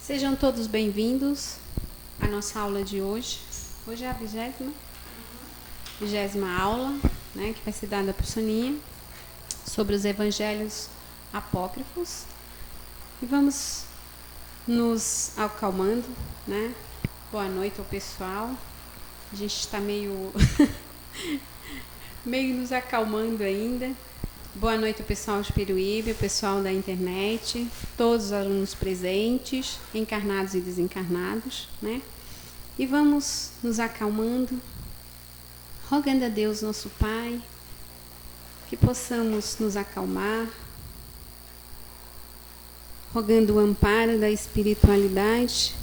Sejam todos bem-vindos à nossa aula de hoje. Hoje é a 20ª aula, né, que vai ser dada por Soninha, sobre os evangelhos apócrifos. E vamos nos acalmando, né? Boa noite ao pessoal. A gente está meio nos acalmando ainda. Boa noite ao pessoal de Peruíbe, o pessoal da internet, todos os alunos presentes, encarnados e desencarnados, né? E vamos nos acalmando, rogando a Deus, nosso Pai, que possamos nos acalmar, rogando o amparo da espiritualidade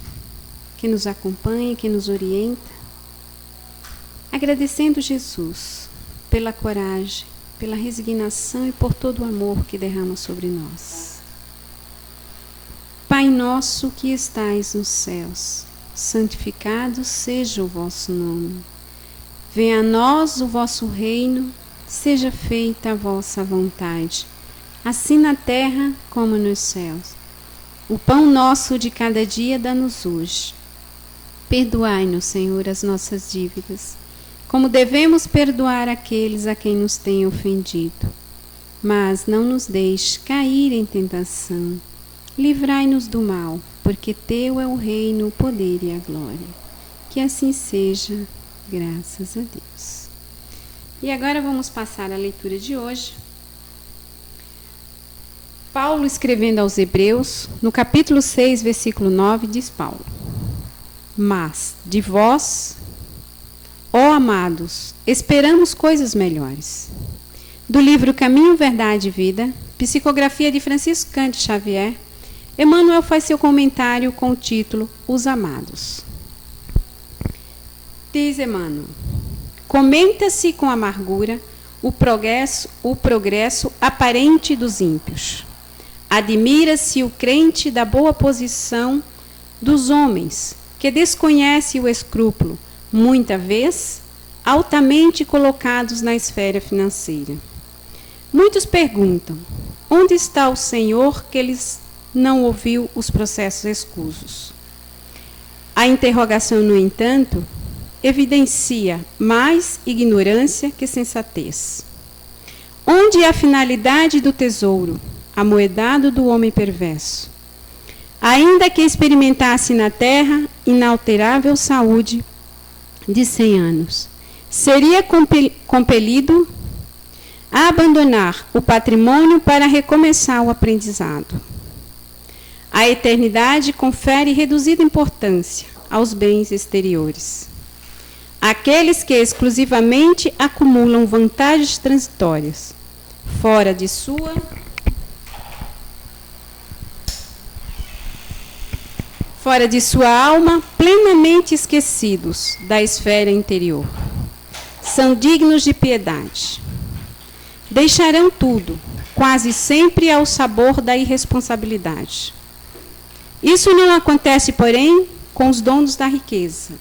que nos acompanha, que nos orienta, agradecendo Jesus pela coragem, pela resignação e por todo o amor que derrama sobre nós. Pai nosso que estais nos céus, santificado seja o vosso nome. Venha a nós o vosso reino, seja feita a vossa vontade, assim na terra como nos céus. O pão nosso de cada dia dá-nos hoje. Perdoai-nos, Senhor, as nossas dívidas, como devemos perdoar aqueles a quem nos têm ofendido. Mas não nos deixe cair em tentação. Livrai-nos do mal, porque teu é o reino, o poder e a glória. Que assim seja, graças a Deus. E agora vamos passar à leitura de hoje. Paulo, escrevendo aos Hebreus, no capítulo 6, versículo 9, diz Paulo: Mas de vós, ó amados, esperamos coisas melhores. Do livro Caminho, Verdade e Vida, psicografia de Francisco Cândido Xavier, Emmanuel faz seu comentário com o título Os Amados. Diz Emmanuel: comenta-se com amargura o progresso aparente dos ímpios. Admira-se o crente da boa posição dos homens, que desconhece o escrúpulo, muita vez, altamente colocados na esfera financeira. Muitos perguntam: onde está o Senhor que eles não ouviu os processos escusos? A interrogação, no entanto, evidencia mais ignorância que sensatez. Onde é a finalidade do tesouro, amoedado do homem perverso? Ainda que experimentasse na terra inalterável saúde de 100 anos, seria compelido a abandonar o patrimônio para recomeçar o aprendizado. A eternidade confere reduzida importância aos bens exteriores. Aqueles que exclusivamente acumulam vantagens transitórias, fora de sua alma, plenamente esquecidos da esfera interior. São dignos de piedade. Deixarão tudo, quase sempre ao sabor da irresponsabilidade. Isso não acontece, porém, com os donos da riqueza.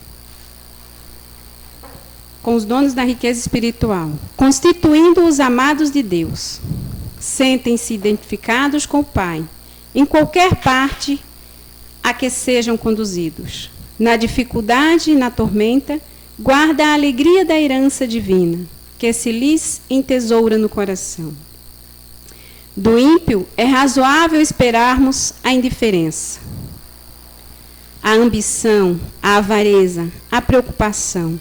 Com os donos da riqueza espiritual, constituindo os amados de Deus. Sentem-se identificados com o Pai, em qualquer parte a que sejam conduzidos. Na dificuldade e na tormenta, guarda a alegria da herança divina, que se lhes entesoura no coração. Do ímpio é razoável esperarmos a indiferença, a ambição, a avareza, a preocupação,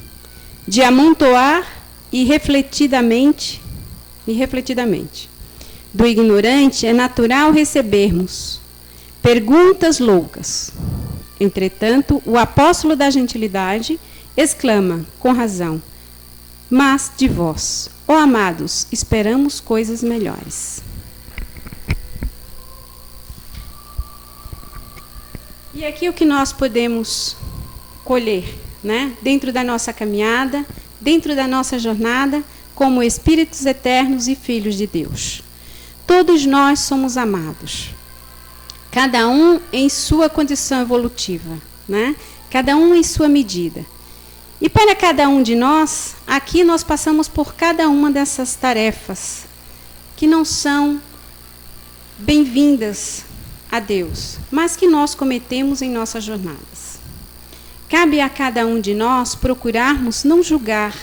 de amontoar e refletidamente. Do ignorante é natural recebermos perguntas loucas. Entretanto, o apóstolo da gentilidade exclama, com razão: mas de vós, ó amados, esperamos coisas melhores. E aqui o que nós podemos colher, né? Dentro da nossa caminhada, dentro da nossa jornada, como espíritos eternos e filhos de Deus. Todos nós somos amados. Cada um em sua condição evolutiva, né? Cada um em sua medida. E para cada um de nós, aqui nós passamos por cada uma dessas tarefas que não são bem-vindas a Deus, mas que nós cometemos em nossas jornadas. Cabe a cada um de nós procurarmos não julgar,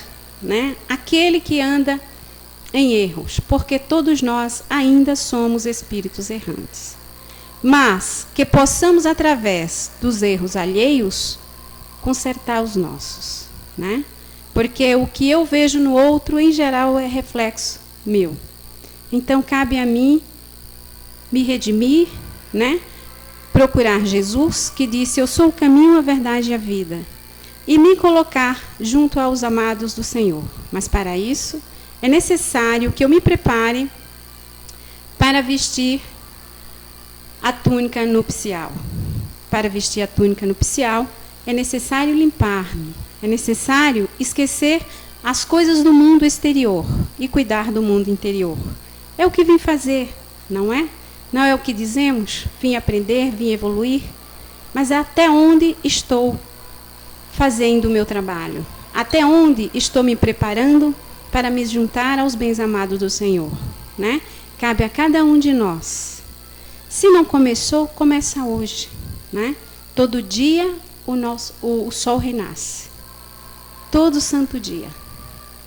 né, aquele que anda em erros, porque todos nós ainda somos espíritos errantes. Mas que possamos, através dos erros alheios, consertar os nossos, né? Porque o que eu vejo no outro, em geral, é reflexo meu. Então, cabe a mim me redimir, né? Procurar Jesus, que disse: eu sou o caminho, a verdade e a vida, e me colocar junto aos amados do Senhor. Mas, para isso, é necessário que eu me prepare para vestir a túnica nupcial. Para vestir a túnica nupcial, é necessário limpar-me, é necessário esquecer as coisas do mundo exterior e cuidar do mundo interior. É o que vim fazer, não é? Não é o que dizemos? Vim aprender, vim evoluir. Mas até onde estou fazendo o meu trabalho? Até onde estou me preparando para me juntar aos bens amados do Senhor, né? Cabe a cada um de nós. Se não começou, começa hoje, né? Todo dia o sol renasce. Todo santo dia.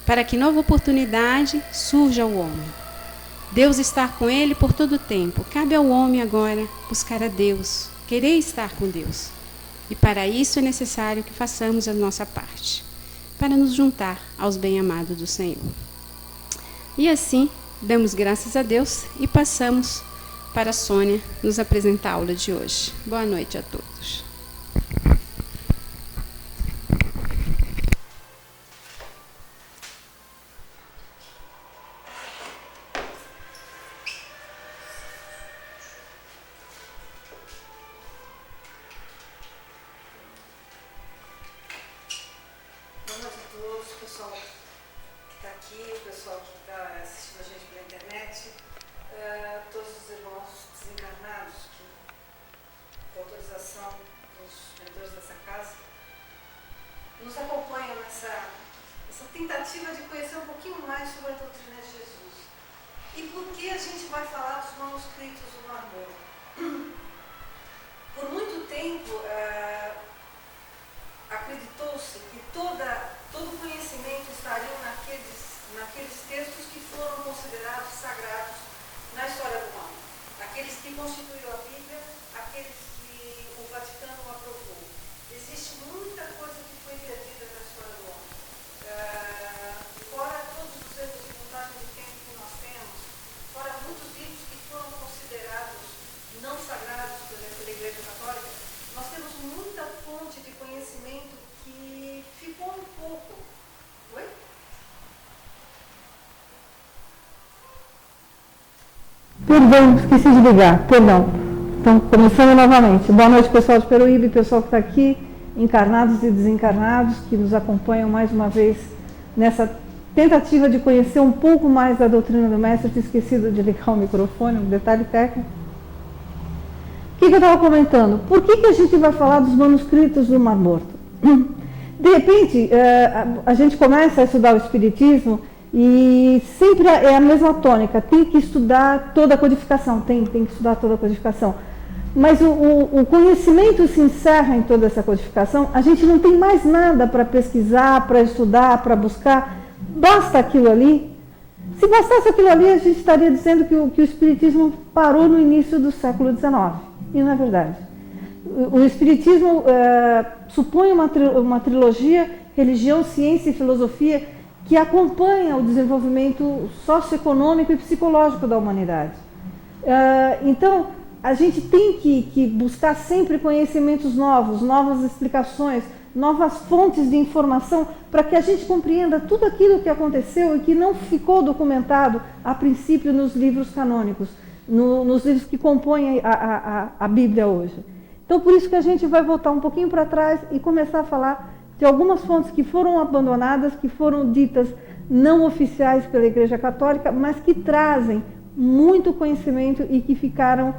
Para que nova oportunidade surja ao homem. Deus está com ele por todo o tempo. Cabe ao homem agora buscar a Deus, querer estar com Deus. E para isso é necessário que façamos a nossa parte, para nos juntar aos bem-amados do Senhor. E assim, damos graças a Deus e passamos para a Sônia nos apresentar a aula de hoje. Boa noite a todos. Perdão, esqueci de ligar, perdão. Então, começando novamente. Boa noite, pessoal de Peruíbe, pessoal que está aqui, encarnados e desencarnados, que nos acompanham mais uma vez nessa tentativa de conhecer um pouco mais da doutrina do Mestre. Eu tinha esquecido de ligar o microfone, um detalhe técnico. O que eu estava comentando? Por que a gente vai falar dos manuscritos do Mar Morto? De repente, a gente começa a estudar o Espiritismo e sempre é a mesma tônica, tem que estudar toda a codificação, tem que estudar toda a codificação. Mas o conhecimento se encerra em toda essa codificação, a gente não tem mais nada para pesquisar, para estudar, para buscar, basta aquilo ali. Se bastasse aquilo ali, a gente estaria dizendo que o Espiritismo parou no início do século XIX, e não é verdade. O Espiritismo supõe uma trilogia, religião, ciência e filosofia, que acompanha o desenvolvimento socioeconômico e psicológico da humanidade. Então, a gente tem que buscar sempre conhecimentos novos, novas explicações, novas fontes de informação, para que a gente compreenda tudo aquilo que aconteceu e que não ficou documentado a princípio nos livros canônicos, nos livros que compõem a Bíblia hoje. Então, por isso que a gente vai voltar um pouquinho para trás e começar a falar de algumas fontes que foram abandonadas, que foram ditas não oficiais pela Igreja Católica, mas que trazem muito conhecimento e que ficaram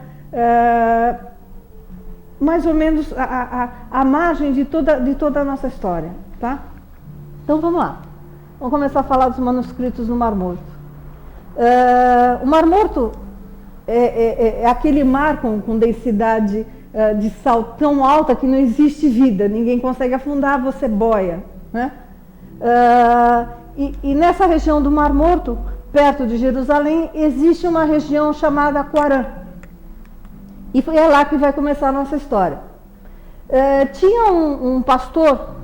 mais ou menos à margem de toda a nossa história. Tá? Então vamos lá. Vamos começar a falar dos manuscritos do Mar Morto. O Mar Morto é aquele mar com densidade de sal tão alta que não existe vida, ninguém consegue afundar, você boia, né? E nessa região do Mar Morto, perto de Jerusalém, existe uma região chamada Quarã. E é lá que vai começar a nossa história. Tinha um pastor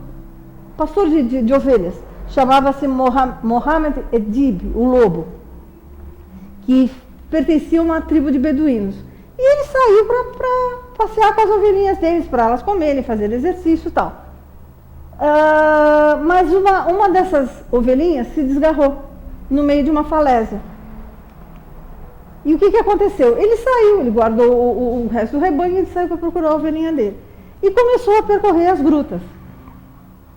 de ovelhas, chamava-se Mohammed Edib, o lobo, que pertencia a uma tribo de beduínos. E ele saiu para passear com as ovelhinhas deles, para elas comerem, fazer exercício e tal. Mas uma dessas ovelhinhas se desgarrou no meio de uma falésia. E o que aconteceu? Ele saiu, ele guardou o resto do rebanho e ele saiu para procurar a ovelhinha dele. E começou a percorrer as grutas.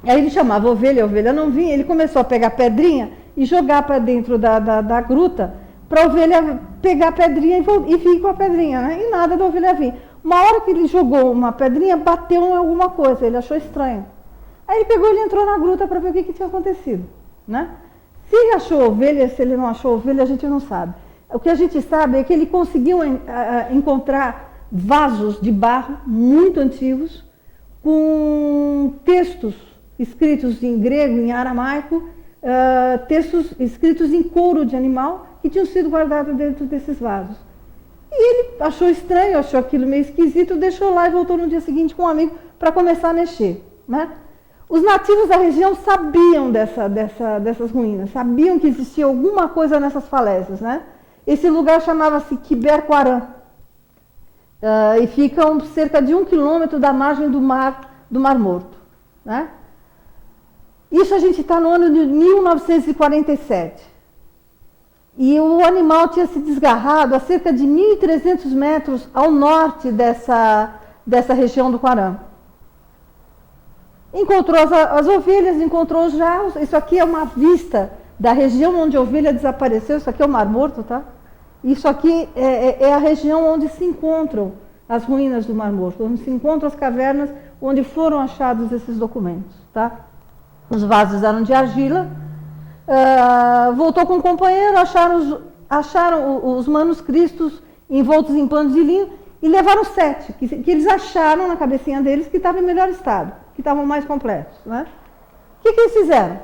Aí ele chamava a ovelha não vinha, ele começou a pegar pedrinha e jogar para dentro da gruta, para a ovelha pegar a pedrinha e vir com a pedrinha, né? E nada da ovelha vir. Uma hora que ele jogou uma pedrinha, bateu em alguma coisa, ele achou estranho. Aí ele pegou e entrou na gruta para ver o que tinha acontecido, né? Se ele achou ovelha, se ele não achou ovelha, a gente não sabe. O que a gente sabe é que ele conseguiu encontrar vasos de barro muito antigos, com textos escritos em grego, em aramaico, textos escritos em couro de animal, que tinham sido guardados dentro desses vasos. E ele achou estranho, achou aquilo meio esquisito, deixou lá e voltou no dia seguinte com um amigo para começar a mexer, né? Os nativos da região sabiam dessas ruínas, sabiam que existia alguma coisa nessas falésias, né? Esse lugar chamava-se Kiber Quarã, e ficam cerca de 1 quilômetro da margem do Mar Morto, né? Isso a gente está no ano de 1947. E o animal tinha se desgarrado a cerca de 1.300 metros ao norte dessa região do Quarã. Encontrou as ovelhas, encontrou os jarros. Isso aqui é uma vista da região onde a ovelha desapareceu. Isso aqui é o Mar Morto, tá? Isso aqui é a região onde se encontram as ruínas do Mar Morto, onde se encontram as cavernas onde foram achados esses documentos, tá? Os vasos eram de argila. Voltou com um companheiro, acharam os manuscritos envoltos em panos de linho e levaram 7, que eles acharam na cabecinha deles que estavam em melhor estado, que estavam mais completos, né? O que eles fizeram?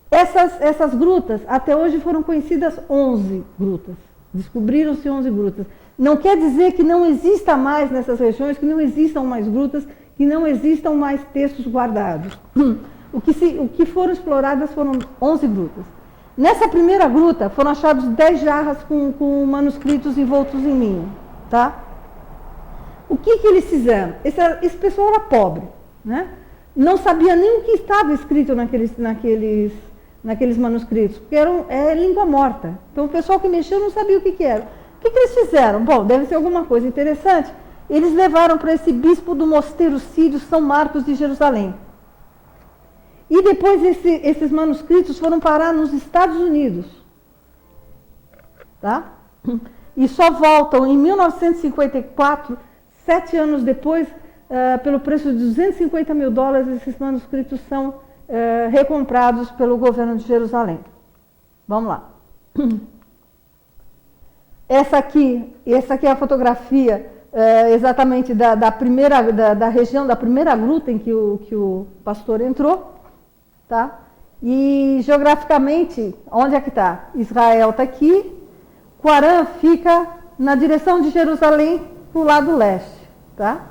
Essas grutas, até hoje foram conhecidas 11 grutas. Descobriram-se 11 grutas. Não quer dizer que não exista mais nessas regiões, que não existam mais grutas, que não existam mais textos guardados. O que foram exploradas foram 11 grutas. Nessa primeira gruta foram achados 10 jarras com manuscritos envoltos em linho, tá? O que eles fizeram? Esse pessoal era pobre, né? Não sabia nem o que estava escrito naqueles manuscritos, porque é língua morta. Então o pessoal que mexeu não sabia o que era. O que eles fizeram? Bom, deve ser alguma coisa interessante. Eles levaram para esse bispo do mosteiro sírio São Marcos de Jerusalém. E depois esses manuscritos foram parar nos Estados Unidos. Tá? E só voltam em 1954, 7 anos depois, pelo preço de $250 mil, esses manuscritos são recomprados pelo governo de Jerusalém. Vamos lá. Essa aqui é a fotografia exatamente da região, da primeira gruta em que o pastor entrou. Tá? E geograficamente, onde é que está? Israel está aqui, Quarã fica na direção de Jerusalém, para o lado leste. Tá?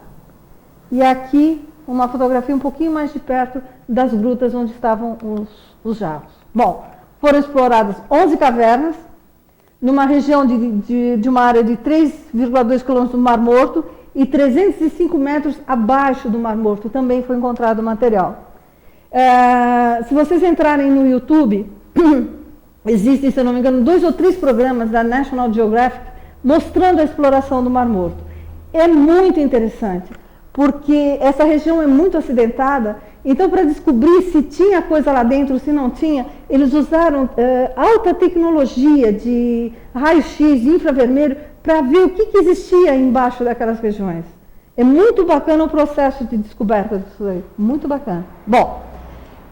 E aqui, uma fotografia um pouquinho mais de perto das grutas onde estavam os jarros. Bom, foram exploradas 11 cavernas, numa região de uma área de 3,2 quilômetros do Mar Morto e 305 metros abaixo do Mar Morto também foi encontrado material. Se vocês entrarem no YouTube, existem, se eu não me engano, 2 ou 3 programas da National Geographic mostrando a exploração do Mar Morto. É muito interessante, porque essa região é muito acidentada, então para descobrir se tinha coisa lá dentro, se não tinha, eles usaram alta tecnologia de raio-x, de infravermelho, para ver o que existia embaixo daquelas regiões. É muito bacana o processo de descoberta disso aí, muito bacana. Bom,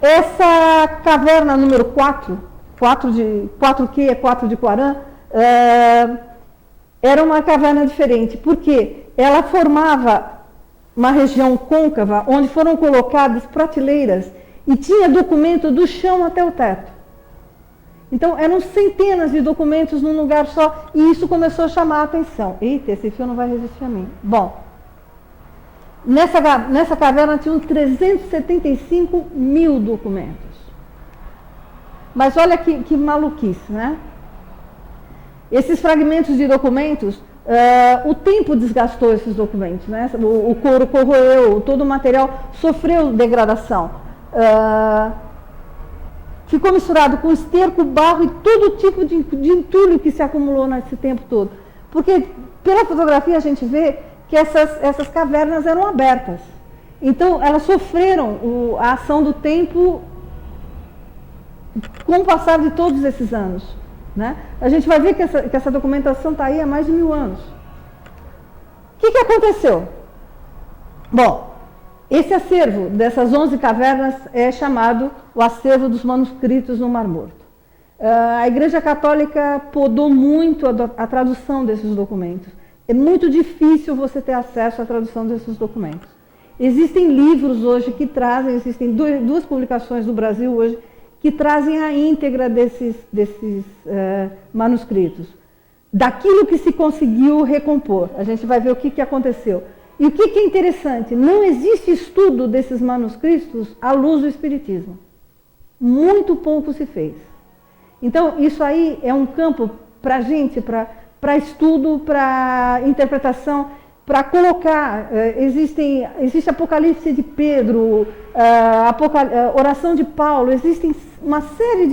essa caverna número 4, 4Q é 4 de Quarã, era uma caverna diferente, porque ela formava uma região côncava, onde foram colocadas prateleiras e tinha documento do chão até o teto. Então, eram centenas de documentos num lugar só, e isso começou a chamar a atenção. Eita, esse fio não vai resistir a mim. Bom, nessa caverna tinham 375 mil documentos. Mas olha que maluquice, né? Esses fragmentos de documentos, o tempo desgastou esses documentos, né? O couro corroeu, todo o material sofreu degradação. Ficou misturado com esterco, barro e todo tipo de entulho que se acumulou nesse tempo todo. Porque pela fotografia a gente vê que essas cavernas eram abertas. Então elas sofreram a ação do tempo com o passar de todos esses anos. Né? A gente vai ver que essa documentação está aí há mais de 1000 anos. O que aconteceu? Bom, esse acervo dessas 11 cavernas é chamado o acervo dos manuscritos no Mar Morto. A Igreja Católica podou muito a tradução desses documentos. É muito difícil você ter acesso à tradução desses documentos. Existem livros hoje que trazem, existem duas publicações no Brasil hoje, que trazem a íntegra desses manuscritos. Daquilo que se conseguiu recompor. A gente vai ver o que aconteceu. E o que é interessante, não existe estudo desses manuscritos à luz do Espiritismo. Muito pouco se fez. Então, isso aí é um campo para a gente, para estudo, para interpretação, para colocar. Existe Apocalipse de Pedro, oração de Paulo, existem uma série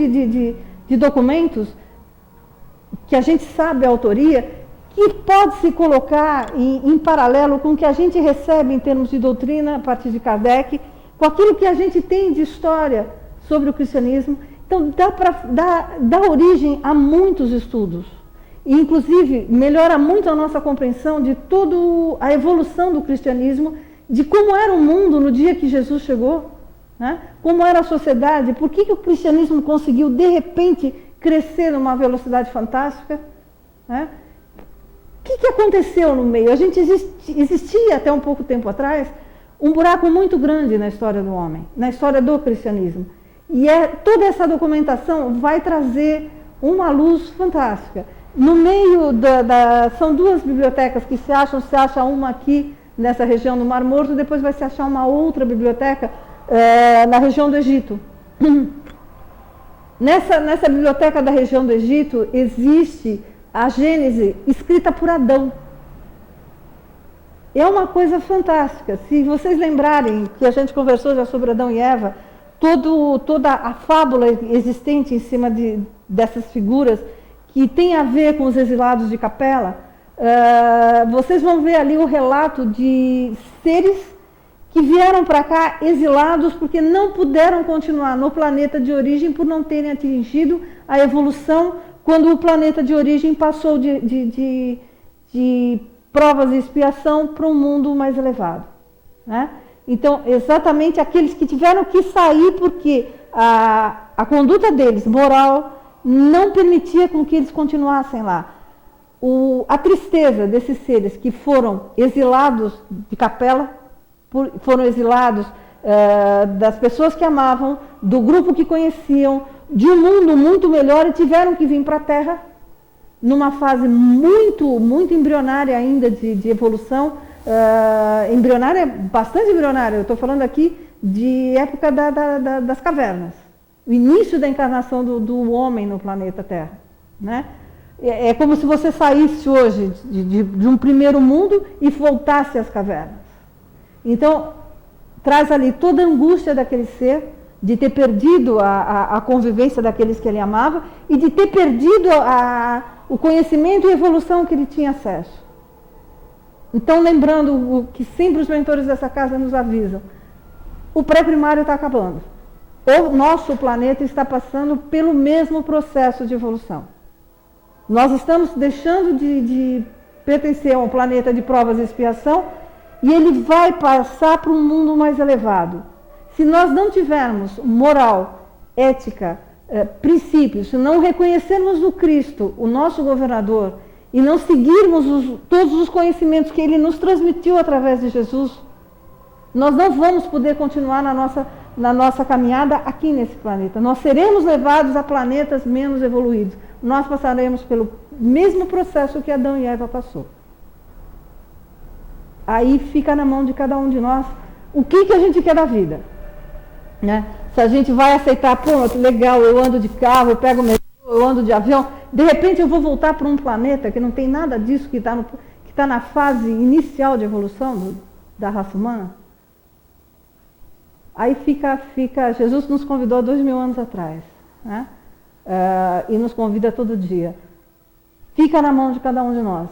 de documentos que a gente sabe a autoria, que pode se colocar em paralelo com o que a gente recebe em termos de doutrina a partir de Kardec, com aquilo que a gente tem de história sobre o cristianismo. Então, dá origem a muitos estudos. E, inclusive, melhora muito a nossa compreensão de toda a evolução do cristianismo, de como era o mundo no dia que Jesus chegou, né? Como era a sociedade, por que o cristianismo conseguiu, de repente, crescer numa velocidade fantástica, né? O que aconteceu no meio? A gente existia até um pouco tempo atrás um buraco muito grande na história do homem, na história do cristianismo. E toda essa documentação vai trazer uma luz fantástica. No meio são duas bibliotecas que se acha uma aqui nessa região do Mar Morto, depois vai se achar uma outra biblioteca na região do Egito. Nessa biblioteca da região do Egito existe a Gênese escrita por Adão. É uma coisa fantástica. Se vocês lembrarem que a gente conversou já sobre Adão e Eva, toda a fábula existente em cima dessas figuras que tem a ver com os exilados de Capela, vocês vão ver ali o relato de seres que vieram para cá exilados porque não puderam continuar no planeta de origem por não terem atingido a evolução quando o planeta de origem passou de provas e expiação para um mundo mais elevado. Né? Então, exatamente aqueles que tiveram que sair porque a conduta deles, moral, não permitia com que eles continuassem lá. A tristeza desses seres que foram exilados de Capela, foram exilados das pessoas que amavam, do grupo que conheciam, de um mundo muito melhor, e tiveram que vir para a Terra numa fase muito, muito embrionária ainda de evolução, embrionária, bastante embrionária. Eu estou falando aqui de época das cavernas, o início da encarnação do homem no planeta Terra. Né? É como se você saísse hoje de um primeiro mundo e voltasse às cavernas. Então, traz ali toda a angústia daquele ser, de ter perdido a convivência daqueles que ele amava e de ter perdido o conhecimento e a evolução que ele tinha acesso. Então, lembrando o que sempre os mentores dessa casa nos avisam, o pré-primário está acabando. O nosso planeta está passando pelo mesmo processo de evolução. Nós estamos deixando de pertencer a um planeta de provas e expiação e ele vai passar para um mundo mais elevado. Se nós não tivermos moral, ética, princípios, se não reconhecermos no Cristo o nosso governador e não seguirmos todos os conhecimentos que ele nos transmitiu através de Jesus, nós não vamos poder continuar na nossa caminhada aqui nesse planeta. Nós seremos levados a planetas menos evoluídos. Nós passaremos pelo mesmo processo que Adão e Eva passou. Aí fica na mão de cada um de nós o que a gente quer da vida. Né? Se a gente vai aceitar, pô, legal, eu ando de carro, eu pego metrô, eu ando de avião, de repente eu vou voltar para um planeta que não tem nada disso, que está na fase inicial de evolução da raça humana. Aí fica, Jesus nos convidou 2000 anos atrás, né? E nos convida todo dia. Fica na mão de cada um de nós.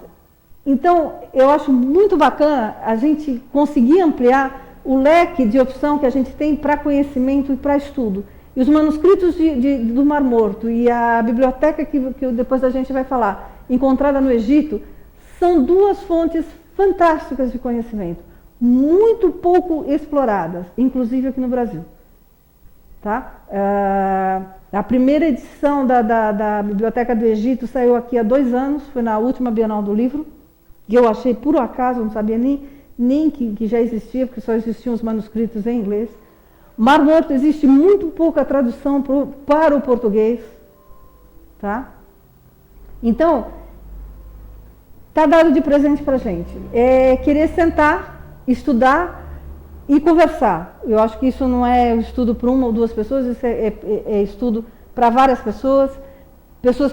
Então, eu acho muito bacana a gente conseguir ampliar o leque de opção que a gente tem para conhecimento e para estudo. E os manuscritos do Mar Morto e a biblioteca que depois a gente vai falar, encontrada no Egito, são duas fontes fantásticas de conhecimento, muito pouco exploradas, inclusive aqui no Brasil. Tá? A primeira edição da Biblioteca do Egito saiu aqui há 2 anos, foi na última Bienal do Livro, que eu achei por acaso, não sabia nem que já existia, porque só existiam os manuscritos em inglês. Mar Morto existe muito pouca tradução para o português. Tá? Então, está dado de presente para a gente. É querer sentar, estudar e conversar. Eu acho que isso não é estudo para 1 ou 2 pessoas, isso é estudo para várias pessoas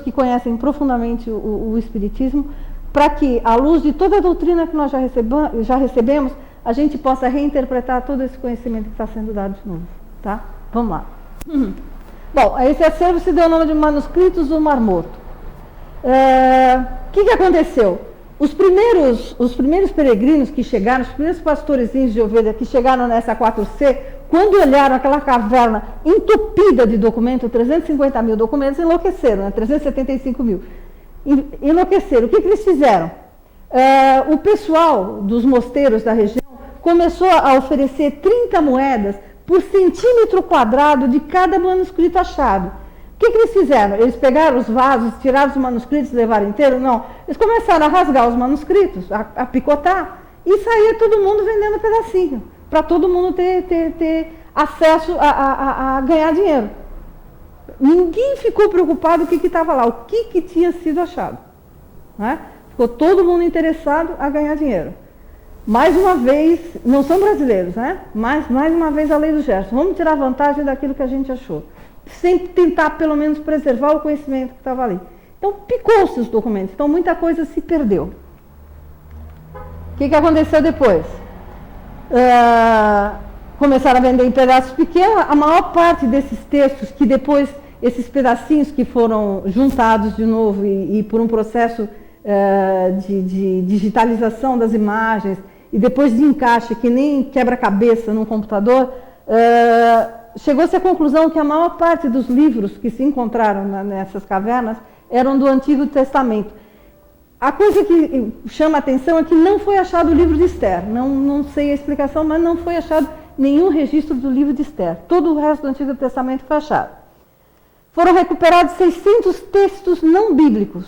que conhecem profundamente o Espiritismo, para que, à luz de toda a doutrina que nós já recebemos, a gente possa reinterpretar todo esse conhecimento que está sendo dado de novo. Tá? Vamos lá. Bom, esse acervo se deu o nome de Manuscritos do Mar Morto. O que aconteceu? Os primeiros peregrinos que chegaram, os primeiros pastorezinhos de ovelha que chegaram nessa 4C, quando olharam aquela caverna entupida de documentos, 350 mil documentos, enlouqueceram, né? 375 mil. Enlouqueceram. O que eles fizeram? O pessoal dos mosteiros da região começou a oferecer 30 moedas por centímetro quadrado de cada manuscrito achado. O que eles fizeram? Eles pegaram os vasos, tiraram os manuscritos e levaram inteiro? Não. Eles começaram a rasgar os manuscritos, a picotar, e saía todo mundo vendendo pedacinho, para todo mundo ter acesso a ganhar dinheiro. Ninguém ficou preocupado com o que estava lá, o que tinha sido achado. Né? Ficou todo mundo interessado a ganhar dinheiro. Mais uma vez, não são brasileiros, né? Mas mais uma vez a lei do gesto. Vamos tirar vantagem daquilo que a gente achou. Sempre tentar, pelo menos, preservar o conhecimento que estava ali. Então, picou-se os documentos. Então, muita coisa se perdeu. O que aconteceu depois? Começaram a vender em pedaços pequenos. A maior parte desses textos, que depois, esses pedacinhos que foram juntados de novo e por um processo de digitalização das imagens e depois de encaixe, que nem quebra-cabeça num computador, chegou-se à conclusão que a maior parte dos livros que se encontraram nessas cavernas eram do Antigo Testamento. A coisa que chama a atenção é que não foi achado o livro de Esther. Não sei a explicação, mas não foi achado nenhum registro do livro de Esther. Todo o resto do Antigo Testamento foi achado. Foram recuperados 600 textos não bíblicos.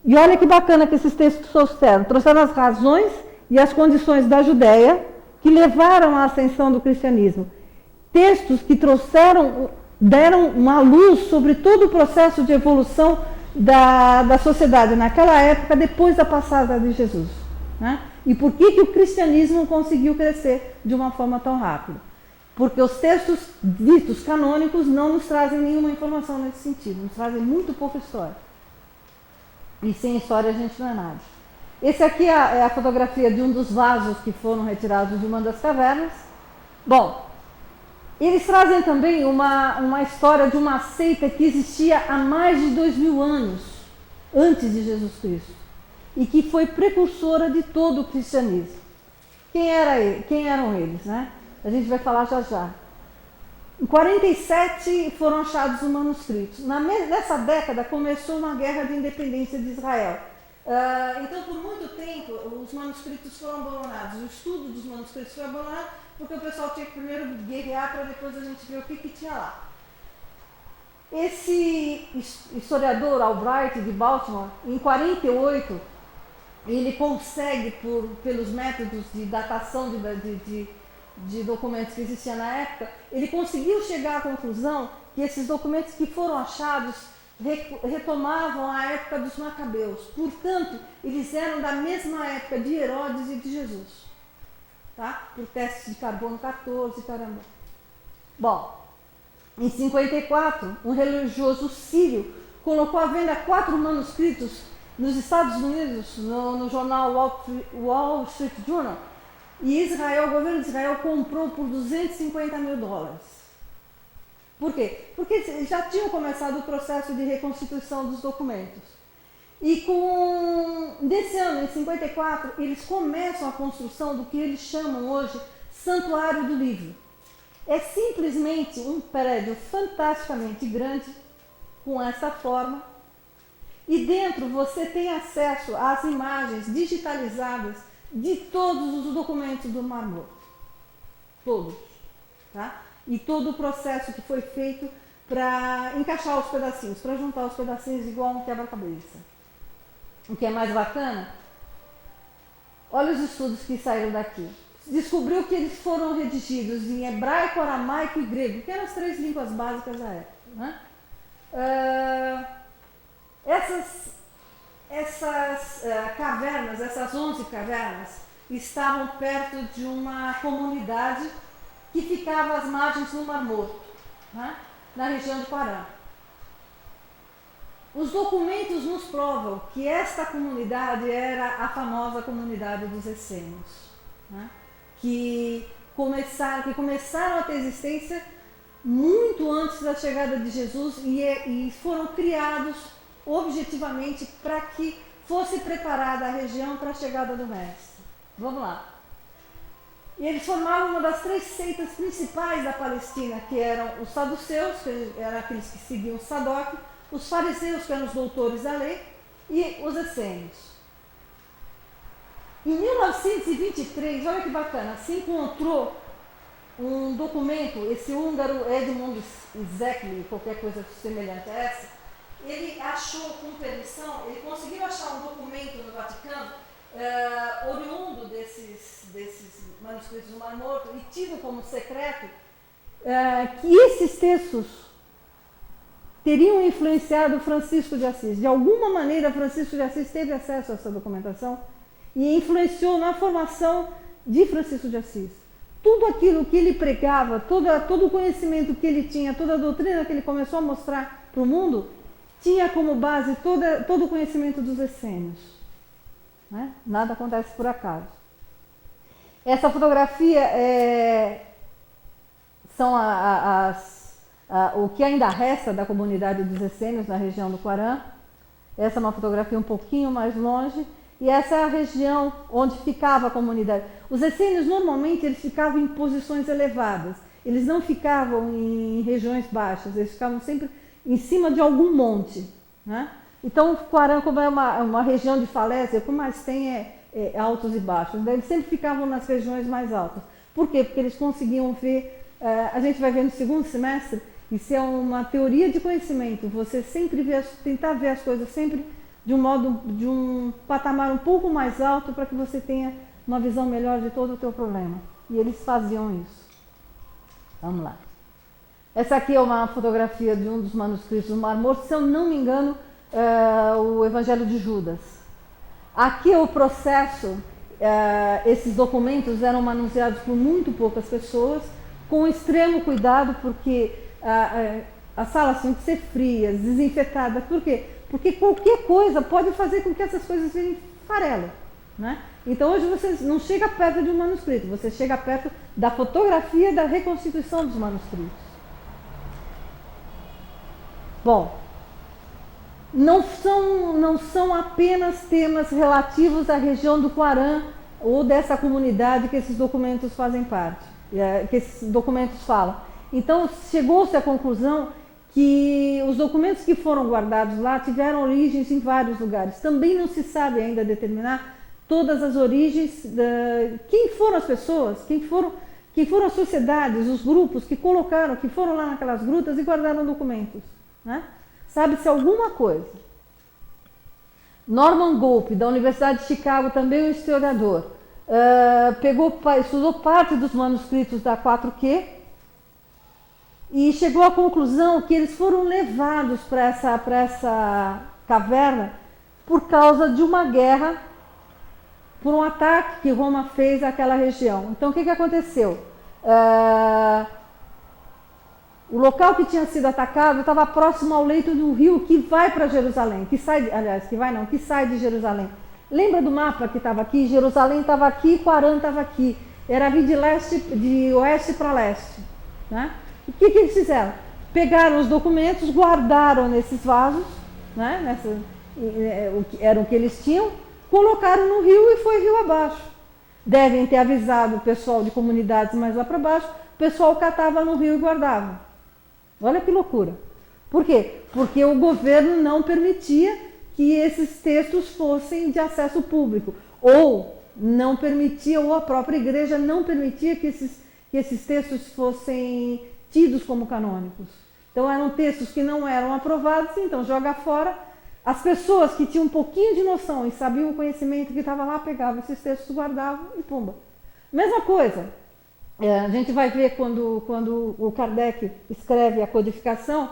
E olha que bacana que esses textos trouxeram as razões e as condições da Judéia que levaram à ascensão do cristianismo. Textos que deram uma luz sobre todo o processo de evolução da sociedade naquela época, depois da passada de Jesus. Né? E por que o cristianismo conseguiu crescer de uma forma tão rápida? Porque os textos ditos canônicos não nos trazem nenhuma informação nesse sentido, nos trazem muito pouca história. E sem história a gente não é nada. Esse aqui é a fotografia de um dos vasos que foram retirados de uma das cavernas. Bom, eles trazem também uma história de uma seita que existia há mais de 2000 anos, antes de Jesus Cristo, e que foi precursora de todo o cristianismo. Quem eram eles? Né? A gente vai falar já já. Em 47 foram achados os manuscritos. Nessa década começou uma guerra de independência de Israel. Então, por muito tempo, os manuscritos foram abandonados. O estudo dos manuscritos foi abandonado porque o pessoal tinha que primeiro guerrear para depois a gente ver o que tinha lá. Esse historiador Albright de Baltimore, em 48, ele consegue, pelos métodos de datação de documentos que existiam na época, ele conseguiu chegar à conclusão que esses documentos que foram achados retomavam a época dos Macabeus. Portanto, eles eram da mesma época de Herodes e de Jesus. Tá? Por testes de carbono 14, caramba. Bom, em 54, um religioso sírio colocou à venda 4 manuscritos nos Estados Unidos, no jornal Wall Street Journal, e Israel, o governo de Israel comprou por $250 mil. Por quê? Porque já tinham começado o processo de reconstituição dos documentos. E nesse ano, em 54, eles começam a construção do que eles chamam hoje Santuário do Livro. É simplesmente um prédio fantasticamente grande, com essa forma, e dentro você tem acesso às imagens digitalizadas de todos os documentos do Mar Morto. Todos. Tá? E todo o processo que foi feito para encaixar os pedacinhos, para juntar os pedacinhos igual um quebra-cabeça. O que é mais bacana, olha os estudos que saíram daqui. Descobriu que eles foram redigidos em hebraico, aramaico e grego, que eram as 3 línguas básicas da época. Né? Essas cavernas, essas 11 cavernas, estavam perto de uma comunidade que ficava às margens do Mar Morto, né? Na região do Pará. Os documentos nos provam que esta comunidade era a famosa comunidade dos essênios, né? que começaram a ter existência muito antes da chegada de Jesus e foram criados objetivamente para que fosse preparada a região para a chegada do Mestre. Vamos lá. E eles formavam uma das 3 seitas principais da Palestina, que eram os saduceus, que eram aqueles que seguiam Sadoc, os fariseus, que eram os doutores da lei, e os essênios. Em 1923, olha que bacana, se encontrou um documento, esse húngaro Edmund Zekli, qualquer coisa semelhante a essa, ele achou com permissão, ele conseguiu achar um documento no Vaticano, oriundo desses manuscritos do Mar Morto e tido como secreto, que esses textos teriam influenciado Francisco de Assis. De alguma maneira, Francisco de Assis teve acesso a essa documentação e influenciou na formação de Francisco de Assis. Tudo aquilo que ele pregava, todo o conhecimento que ele tinha, toda a doutrina que ele começou a mostrar para o mundo, tinha como base todo o conhecimento dos essênios. Né? Nada acontece por acaso. Essa fotografia são o que ainda resta da comunidade dos essênios na região do Quarã. Essa é uma fotografia um pouquinho mais longe. E essa é a região onde ficava a comunidade. Os essênios, normalmente, eles ficavam em posições elevadas. Eles não ficavam em regiões baixas, eles ficavam sempre em cima de algum monte. Né? Então, o Quarã, como é uma região de falésia, o que mais tem é altos e baixos. Eles sempre ficavam nas regiões mais altas. Por quê? Porque eles conseguiam ver, a gente vai ver no segundo semestre, isso é uma teoria de conhecimento, você sempre tentar ver as coisas sempre de um patamar um pouco mais alto para que você tenha uma visão melhor de todo o teu problema. E eles faziam isso. Vamos lá. Essa aqui é uma fotografia de um dos manuscritos do Mar Morto, se eu não me engano, o Evangelho de Judas. Aqui é o processo, esses documentos eram manuseados por muito poucas pessoas, com extremo cuidado, porque as salas tinham que ser frias, desinfetadas. Por quê? Porque qualquer coisa pode fazer com que essas coisas virem farelo. Né? Então hoje você não chega perto de um manuscrito, você chega perto da fotografia da reconstituição dos manuscritos. Bom, não são apenas temas relativos à região do Quarã ou dessa comunidade que esses documentos fazem parte, que esses documentos falam. Então chegou-se à conclusão que os documentos que foram guardados lá tiveram origens em vários lugares. Também não se sabe ainda determinar todas as origens, quem foram as pessoas, quem foram as sociedades, os grupos que foram lá naquelas grutas e guardaram documentos. né? Sabe-se alguma coisa. Norman Gope, da Universidade de Chicago, também um historiador, estudou parte dos manuscritos da 4Q e chegou à conclusão que eles foram levados para essa caverna por causa de uma guerra, por um ataque que Roma fez àquela região. Então, o que aconteceu? O local que tinha sido atacado estava próximo ao leito de um rio que vai para Jerusalém, que sai de Jerusalém. Lembra do mapa que estava aqui? Jerusalém estava aqui, Quarã estava aqui. Era vir de oeste para leste. Né? E o que eles fizeram? Pegaram os documentos, guardaram nesses vasos, né? Era o que eles tinham, colocaram no rio e foi rio abaixo. Devem ter avisado o pessoal de comunidades mais lá para baixo, o pessoal catava no rio e guardava. Olha que loucura. Por quê? Porque o governo não permitia que esses textos fossem de acesso público. Ou não permitia, ou a própria igreja não permitia que esses textos fossem tidos como canônicos. Então eram textos que não eram aprovados, então joga fora. As pessoas que tinham um pouquinho de noção e sabiam o conhecimento que estava lá, pegavam esses textos, guardavam e pumba. Mesma coisa. A gente vai ver quando o Kardec escreve a codificação,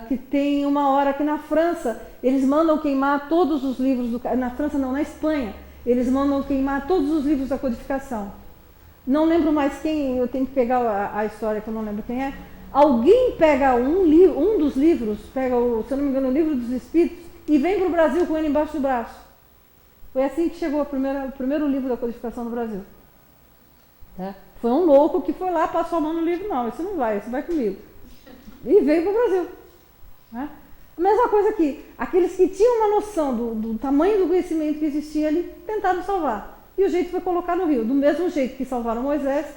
que tem uma hora que na França eles mandam queimar todos os livros, na França não, na Espanha, eles mandam queimar todos os livros da codificação. Não lembro mais quem, eu tenho que pegar a história que eu não lembro quem é. Alguém pega um dos livros, pega, se eu não me engano, o Livro dos Espíritos, e vem para o Brasil com ele embaixo do braço. Foi assim que chegou o primeiro livro da codificação no Brasil. Foi um louco que foi lá, passou a mão no livro, não, isso não vai, isso vai comigo. E veio para o Brasil. Né? A mesma coisa aqui, aqueles que tinham uma noção do tamanho do conhecimento que existia ali, tentaram salvar. E o jeito foi colocar no rio. Do mesmo jeito que salvaram Moisés,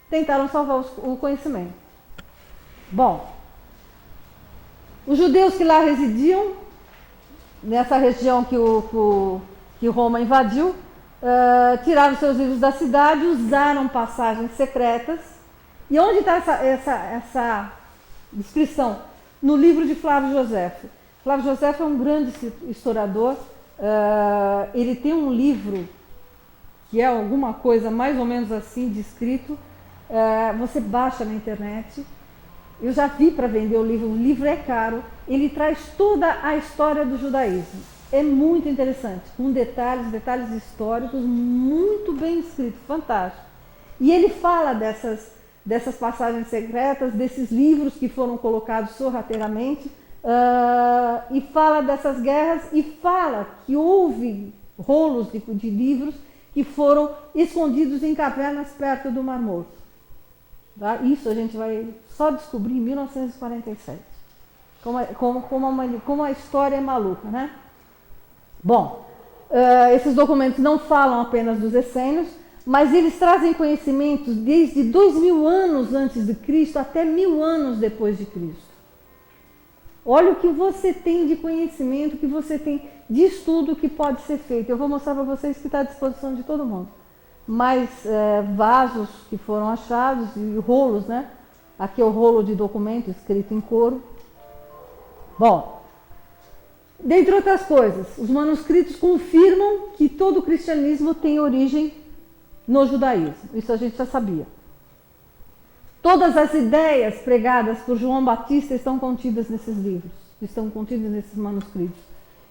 tentaram salvar o conhecimento. Bom, os judeus que lá residiam, nessa região que Roma invadiu, tiraram seus livros da cidade, usaram passagens secretas. E onde está essa descrição? No livro de Flávio Josefo. Flávio Josefo é um grande historiador. Ele tem um livro que é alguma coisa mais ou menos assim descrito. Você baixa na internet. Eu já vi para vender o livro é caro. Ele traz toda a história do judaísmo. É muito interessante, com detalhes históricos, muito bem escrito, fantástico. E ele fala dessas passagens secretas, desses livros que foram colocados sorrateiramente, e fala dessas guerras, e fala que houve rolos de livros que foram escondidos em cavernas perto do Mar Morto. Tá? Isso a gente vai só descobrir em 1947. Como a história é maluca, né? Bom, esses documentos não falam apenas dos essênios, mas eles trazem conhecimentos desde 2000 anos antes de Cristo até 1000 anos depois de Cristo. Olha o que você tem de conhecimento, o que você tem de estudo que pode ser feito. Eu vou mostrar para vocês que está à disposição de todo mundo. Mais vasos que foram achados e rolos, né? Aqui é o rolo de documento escrito em couro. Bom, dentre outras coisas, os manuscritos confirmam que todo o cristianismo tem origem no judaísmo. Isso a gente já sabia. Todas as ideias pregadas por João Batista estão contidas nesses livros, estão contidas nesses manuscritos.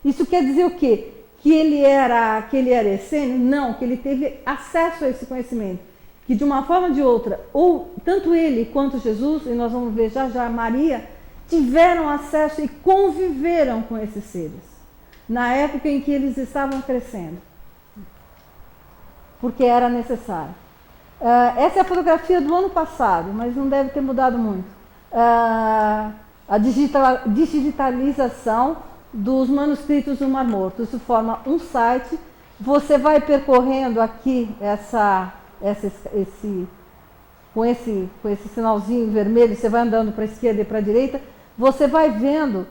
Isso quer dizer o quê? Que ele era essênio? Não, que ele teve acesso a esse conhecimento. Que de uma forma ou de outra, ou tanto ele quanto Jesus, e nós vamos ver já Maria, tiveram acesso e conviveram com esses seres, na época em que eles estavam crescendo, porque era necessário. Essa é a fotografia do ano passado, mas não deve ter mudado muito. A digitalização dos manuscritos do Mar Morto. Isso forma um site. Você vai percorrendo aqui com esse sinalzinho vermelho, você vai andando para a esquerda e para a direita, você vai vendo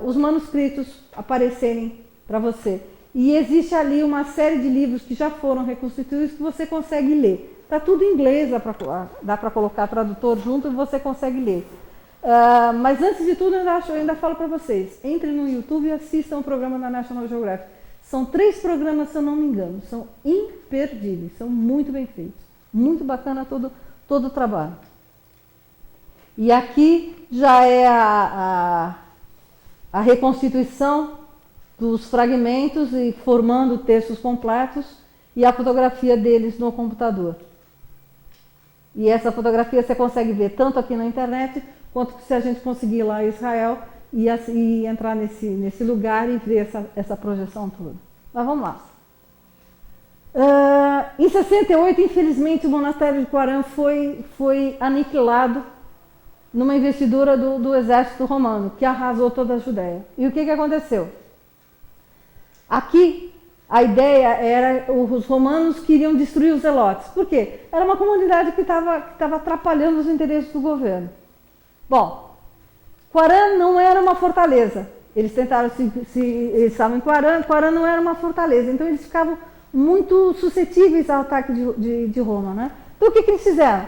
os manuscritos aparecerem para você. E existe ali uma série de livros que já foram reconstituídos que você consegue ler. Está tudo em inglês, dá para colocar tradutor junto e você consegue ler. Mas antes de tudo, eu ainda falo para vocês, entrem no YouTube e assistam o programa da National Geographic. São 3 programas, se eu não me engano, são imperdíveis, são muito bem feitos, muito bacana todo o trabalho. E aqui já é a reconstituição dos fragmentos e formando textos completos e a fotografia deles no computador. E essa fotografia você consegue ver tanto aqui na internet, quanto se a gente conseguir ir lá em Israel e entrar nesse lugar e ver essa projeção toda. Mas vamos lá. Em 68, infelizmente, o monastério de Qumran foi aniquilado numa investidura do exército romano, que arrasou toda a Judéia. E o que aconteceu? Aqui, a ideia era, os romanos queriam destruir os zelotes. Por quê? Era uma comunidade que estava atrapalhando os interesses do governo. Bom, Qumran não era uma fortaleza. Eles tentaram eles estavam em Qumran não era uma fortaleza. Então eles ficavam muito suscetíveis ao ataque de Roma, né? Então o que eles fizeram?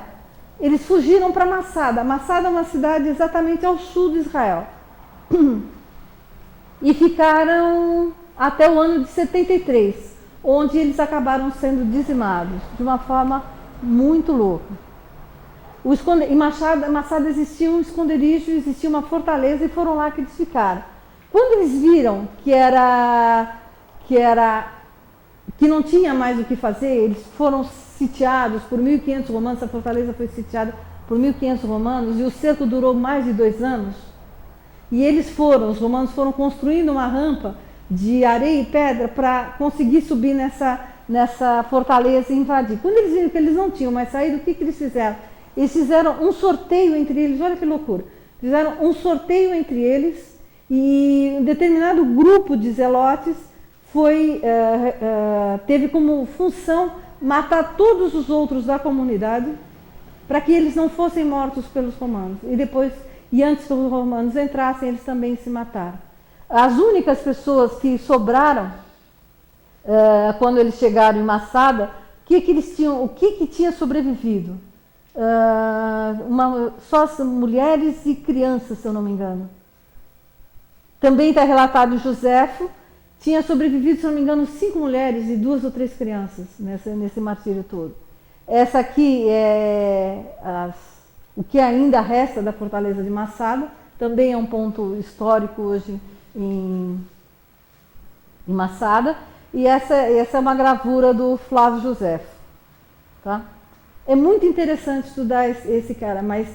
Eles fugiram para Massada. Massada é uma cidade exatamente ao sul de Israel. E ficaram até o ano de 73, onde eles acabaram sendo dizimados de uma forma muito louca. Em Massada existia um esconderijo, existia uma fortaleza e foram lá que eles ficaram. Quando eles viram que não tinha mais o que fazer, eles foram sitiados por 1.500 romanos, a fortaleza foi sitiada por 1.500 romanos e o cerco durou mais de 2 anos. E os romanos foram construindo uma rampa de areia e pedra para conseguir subir nessa fortaleza e invadir. Quando eles viram que eles não tinham mais saído, o que eles fizeram? Eles fizeram um sorteio entre eles, olha que loucura. Fizeram um sorteio entre eles e um determinado grupo de zelotes teve como função matar todos os outros da comunidade para que eles não fossem mortos pelos romanos. E antes que os romanos entrassem, eles também se mataram. As únicas pessoas que sobraram, quando eles chegaram em Massada, o que tinha sobrevivido? Só as mulheres e crianças, se eu não me engano. Também está relatado em Joséfo, tinha sobrevivido, se não me engano, 5 mulheres e 2 ou 3 crianças nesse martírio todo. Essa aqui é o que ainda resta da fortaleza de Massada, também é um ponto histórico hoje em Massada, e essa é uma gravura do Flávio Joséfo. Tá? É muito interessante estudar esse cara, mas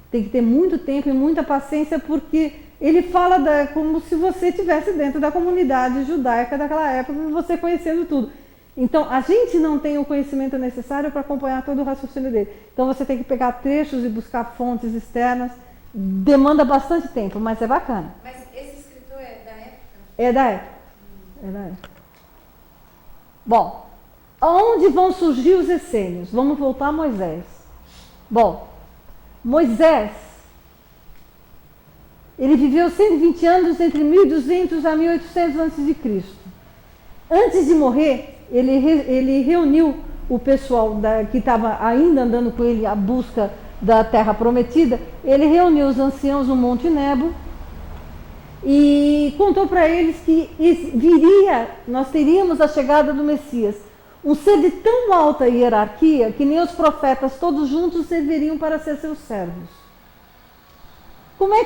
tem que ter muito tempo e muita paciência, porque ele fala como se você estivesse dentro da comunidade judaica daquela época, você conhecendo tudo. Então, a gente não tem o conhecimento necessário para acompanhar todo o raciocínio dele. Então, você tem que pegar trechos e buscar fontes externas. Demanda bastante tempo, mas é bacana. Mas esse escritor é da época? É da época. É da época. Bom, aonde vão surgir os essênios? Vamos voltar a Moisés. Bom, Moisés, ele viveu 120 anos entre 1200 a 1800 a.C. Antes de morrer, ele reuniu o pessoal que estava ainda andando com ele à busca da Terra Prometida. Ele reuniu os anciãos no Monte Nebo e contou para eles que nós teríamos a chegada do Messias, um ser de tão alta hierarquia que nem os profetas todos juntos serviriam para ser seus servos. Como é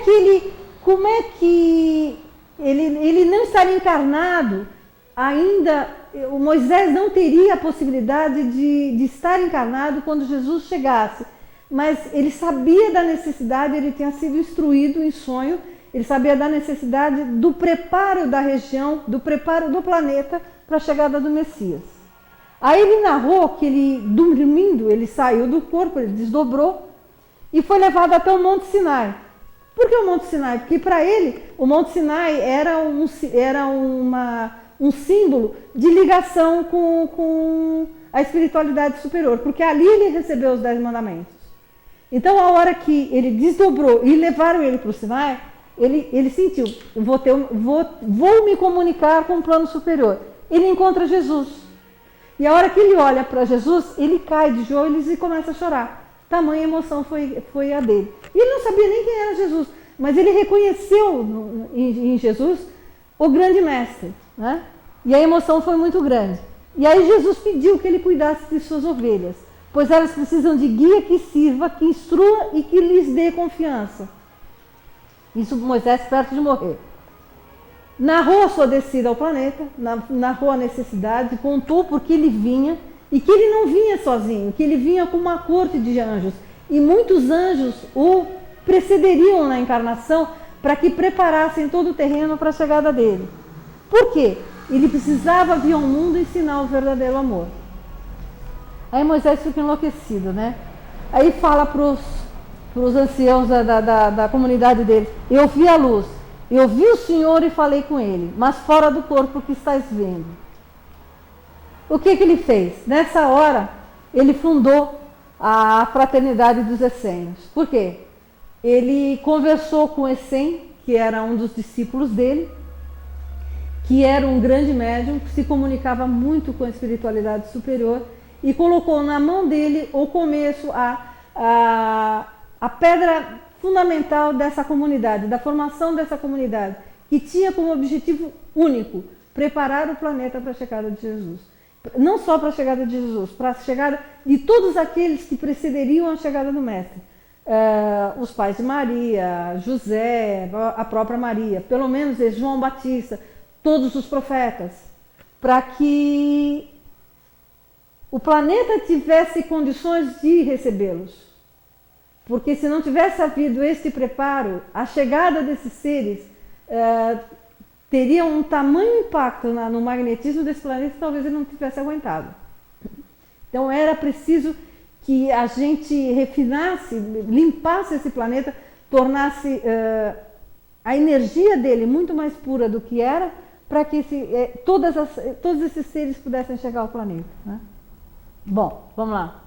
que ele não estaria encarnado ainda? O Moisés não teria a possibilidade de estar encarnado quando Jesus chegasse, mas ele sabia da necessidade, ele tinha sido instruído em sonho, ele sabia da necessidade do preparo da região, do preparo do planeta para a chegada do Messias. Aí ele narrou que ele, dormindo, ele saiu do corpo, ele desdobrou e foi levado até o Monte Sinai. Por que o Monte Sinai? Porque para ele o Monte Sinai era um símbolo de ligação com a espiritualidade superior, porque ali ele recebeu os 10 mandamentos. Então, a hora que ele desdobrou e levaram ele para o Sinai, ele sentiu, vou me comunicar com o plano superior. Ele encontra Jesus. E a hora que ele olha para Jesus, ele cai de joelhos e começa a chorar. Tamanha emoção foi a dele. E ele não sabia nem quem era Jesus, mas ele reconheceu em Jesus o grande mestre, né? E a emoção foi muito grande. E aí Jesus pediu que ele cuidasse de suas ovelhas, pois elas precisam de guia que sirva, que instrua e que lhes dê confiança. Isso Moisés perto de morrer. Narrou a sua descida ao planeta, narrou a necessidade, contou porque ele vinha, e que ele não vinha sozinho, que ele vinha com uma corte de anjos. E muitos anjos o precederiam na encarnação para que preparassem todo o terreno para a chegada dele. Por quê? Ele precisava vir ao mundo ensinar o verdadeiro amor. Aí Moisés fica enlouquecido, né? Aí fala para os anciãos da comunidade dele: eu vi a luz, eu vi o Senhor e falei com ele, mas fora do corpo que estás vendo. O que ele fez? Nessa hora, ele fundou a Fraternidade dos Essênios. Por quê? Ele conversou com Essém, que era um dos discípulos dele, que era um grande médium, que se comunicava muito com a espiritualidade superior, e colocou na mão dele o começo, a pedra fundamental dessa comunidade, da formação dessa comunidade, que tinha como objetivo único preparar o planeta para a chegada de Jesus. Não só para a chegada de Jesus, para a chegada de todos aqueles que precederiam a chegada do Mestre. Os pais de Maria, José, a própria Maria, pelo menos João Batista, todos os profetas, para que o planeta tivesse condições de recebê-los. Porque se não tivesse havido este preparo, a chegada desses seres teria um tamanho impacto no magnetismo desse planeta que talvez ele não tivesse aguentado. Então era preciso que a gente refinasse, limpasse esse planeta, tornasse a energia dele muito mais pura do que era, para que todos esses seres pudessem chegar ao planeta, né? Bom, vamos lá.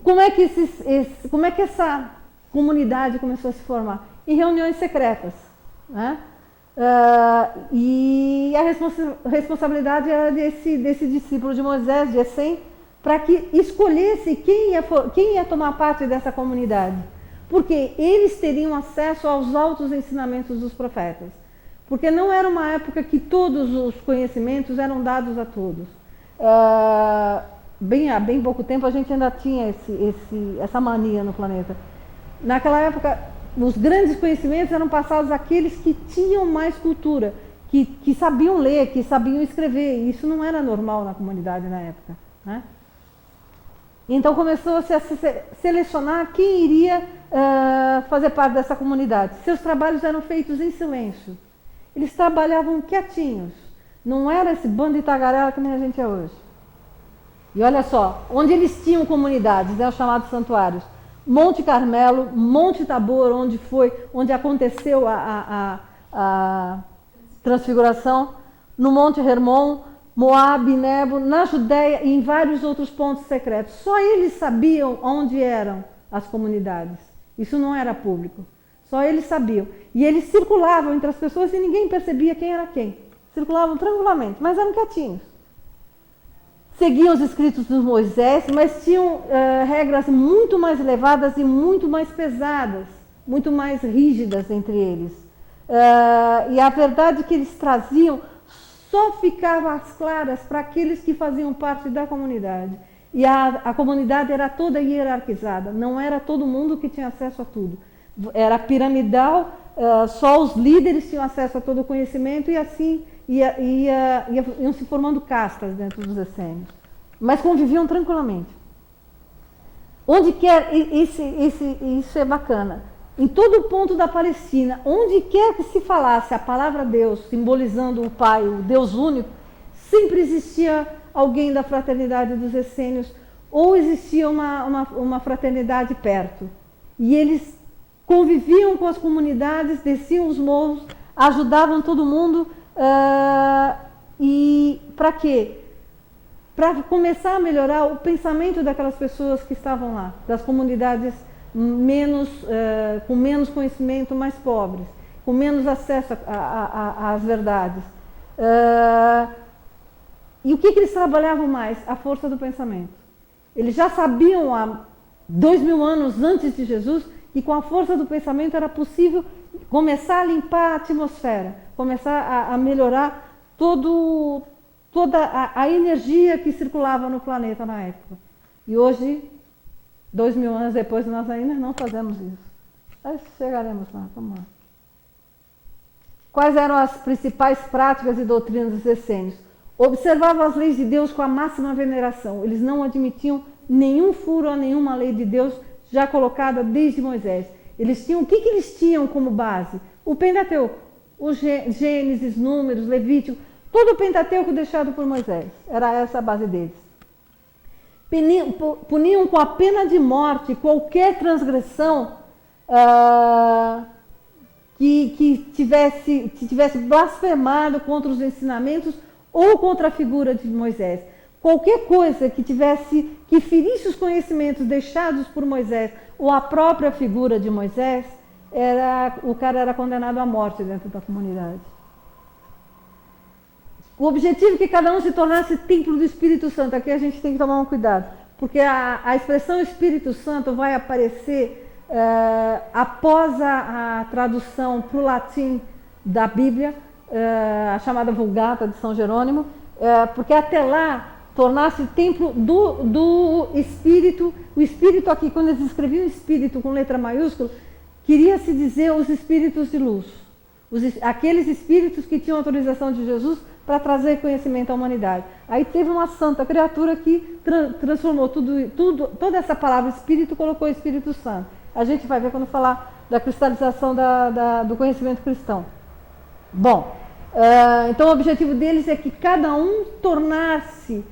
Como é que essa comunidade começou a se formar? Em reuniões secretas, né? E a responsabilidade era desse discípulo de Moisés, de Essém, para que escolhesse quem ia tomar parte dessa comunidade. Porque eles teriam acesso aos altos ensinamentos dos profetas. Porque não era uma época que todos os conhecimentos eram dados a todos. Há bem pouco tempo a gente ainda tinha essa mania no planeta. Naquela época, os grandes conhecimentos eram passados àqueles que tinham mais cultura, que sabiam ler, que sabiam escrever. E isso não era normal na comunidade na época, né? Então começou-se a selecionar quem iria fazer parte dessa comunidade. Seus trabalhos eram feitos em silêncio. Eles trabalhavam quietinhos. Não era esse bando de tagarela que nem a gente é hoje. E olha só, onde eles tinham comunidades, né, os chamados santuários. Monte Carmelo, Monte Tabor, onde aconteceu a transfiguração, no Monte Hermon, Moabe, Nebo, na Judéia e em vários outros pontos secretos. Só eles sabiam onde eram as comunidades. Isso não era público. Só eles sabiam. E eles circulavam entre as pessoas e ninguém percebia quem era quem. Circulavam tranquilamente, mas eram quietinhos. Seguiam os escritos de Moisés, mas tinham regras muito mais elevadas e muito mais pesadas, muito mais rígidas entre eles. E a verdade que eles traziam só ficava às claras para aqueles que faziam parte da comunidade. E a comunidade era toda hierarquizada, não era todo mundo que tinha acesso a tudo. Era piramidal, só os líderes tinham acesso a todo o conhecimento e assim iam se formando castas dentro dos essênios. Mas conviviam tranquilamente. Onde quer, isso é bacana, em todo ponto da Palestina, onde quer que se falasse a palavra Deus, simbolizando o Pai, o Deus único, sempre existia alguém da fraternidade dos essênios, ou existia uma fraternidade perto. E eles conviviam com as comunidades, desciam os morros, ajudavam todo mundo, e para quê? Para começar a melhorar o pensamento daquelas pessoas que estavam lá, das comunidades com menos conhecimento, mais pobres, com menos acesso às verdades. E o que eles trabalhavam mais? A força do pensamento. Eles já sabiam há 2000 anos antes de Jesus, que com a força do pensamento era possível começar a limpar a atmosfera, começar a melhorar toda a energia que circulava no planeta na época. E hoje, 2000 anos depois, nós ainda não fazemos isso. Mas chegaremos lá, vamos lá. Quais eram as principais práticas e doutrinas dos essênios? Observavam as leis de Deus com a máxima veneração. Eles não admitiam nenhum furo a nenhuma lei de Deus já colocada desde Moisés. Eles tinham, o que eles tinham como base? O Pentateuco, o Gênesis, Números, Levítico, todo o Pentateuco deixado por Moisés. Era essa a base deles. Puniam com a pena de morte qualquer transgressão que tivesse blasfemado contra os ensinamentos ou contra a figura de Moisés. Qualquer coisa que ferisse os conhecimentos deixados por Moisés ou a própria figura de Moisés, o cara era condenado à morte dentro da comunidade. O objetivo é que cada um se tornasse templo do Espírito Santo. Aqui a gente tem que tomar um cuidado, porque a expressão Espírito Santo vai aparecer após a tradução para o latim da Bíblia, a chamada Vulgata de São Jerônimo, porque até lá tornasse templo do Espírito. O Espírito aqui, quando eles escreviam Espírito com letra maiúscula, queria se dizer os Espíritos de luz, aqueles Espíritos que tinham autorização de Jesus para trazer conhecimento à humanidade. Aí teve uma santa criatura que transformou toda essa palavra Espírito, colocou Espírito Santo. A gente vai ver quando falar da cristalização do conhecimento cristão. Bom, então o objetivo deles é que cada um tornasse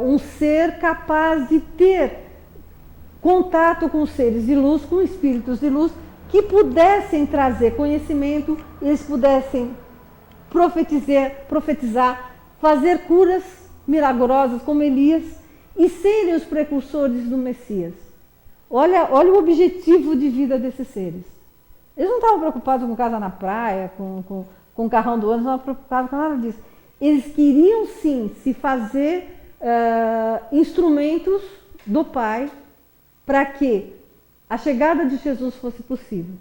um ser capaz de ter contato com seres de luz, com espíritos de luz, que pudessem trazer conhecimento, eles pudessem profetizar, fazer curas milagrosas como Elias e serem os precursores do Messias. Olha o objetivo de vida desses seres. Eles não estavam preocupados com casa na praia, com o carrão do ano, não estavam preocupados com nada disso. Eles queriam sim se fazer instrumentos do Pai para que a chegada de Jesus fosse possível.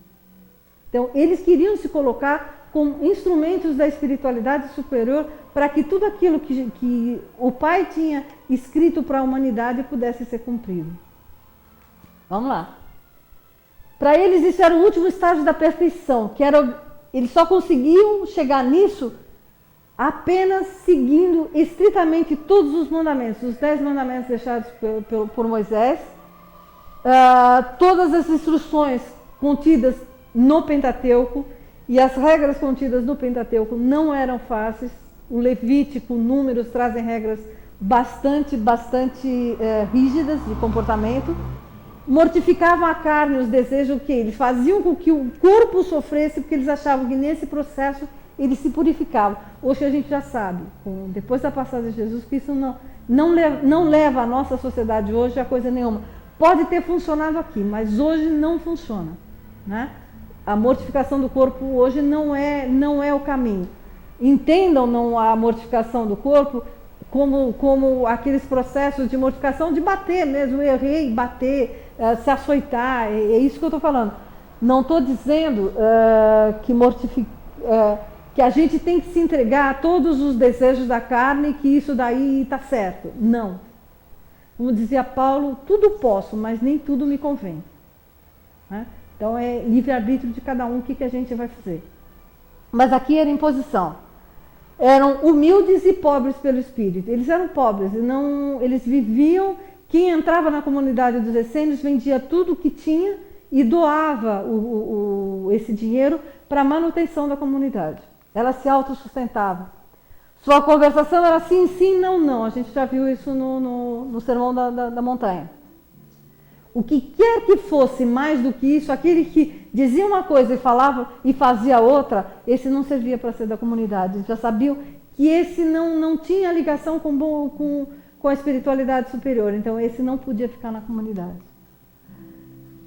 Então, eles queriam se colocar como instrumentos da espiritualidade superior para que tudo aquilo que o Pai tinha escrito para a humanidade pudesse ser cumprido. Vamos lá. Para eles isso era o último estágio da perfeição, eles só conseguiam chegar nisso apenas seguindo estritamente todos os mandamentos, os 10 mandamentos deixados por Moisés, todas as instruções contidas no Pentateuco, e as regras contidas no Pentateuco não eram fáceis. O Levítico, Números trazem regras bastante rígidas de comportamento. Mortificavam a carne e os desejos, que eles faziam com que o corpo sofresse, porque eles achavam que nesse processo eles se purificavam. Hoje a gente já sabe, depois da passagem de Jesus, que isso não leva a nossa sociedade hoje a coisa nenhuma. Pode ter funcionado aqui, mas hoje não funciona, né? A mortificação do corpo hoje não é o caminho. Entendam a mortificação do corpo como aqueles processos de mortificação, de bater mesmo, errei, bater, se açoitar, é isso que eu estou falando. Não estou dizendo que a gente tem que se entregar a todos os desejos da carne, que isso daí está certo. Não. Como dizia Paulo, tudo posso, mas nem tudo me convém. Né? Então é livre-arbítrio de cada um o que a gente vai fazer. Mas aqui era imposição. Eram humildes e pobres pelo espírito. Eles eram pobres, eles viviam. Quem entrava na comunidade dos essênios vendia tudo o que tinha e doava esse dinheiro para a manutenção da comunidade. Ela se autossustentava. Sua conversação era sim, sim, não, não. A gente já viu isso no Sermão da Montanha. O que quer que fosse mais do que isso, aquele que dizia uma coisa e falava e fazia outra, esse não servia para ser da comunidade. Eles já sabiam que esse não tinha ligação com a espiritualidade superior, então esse não podia ficar na comunidade.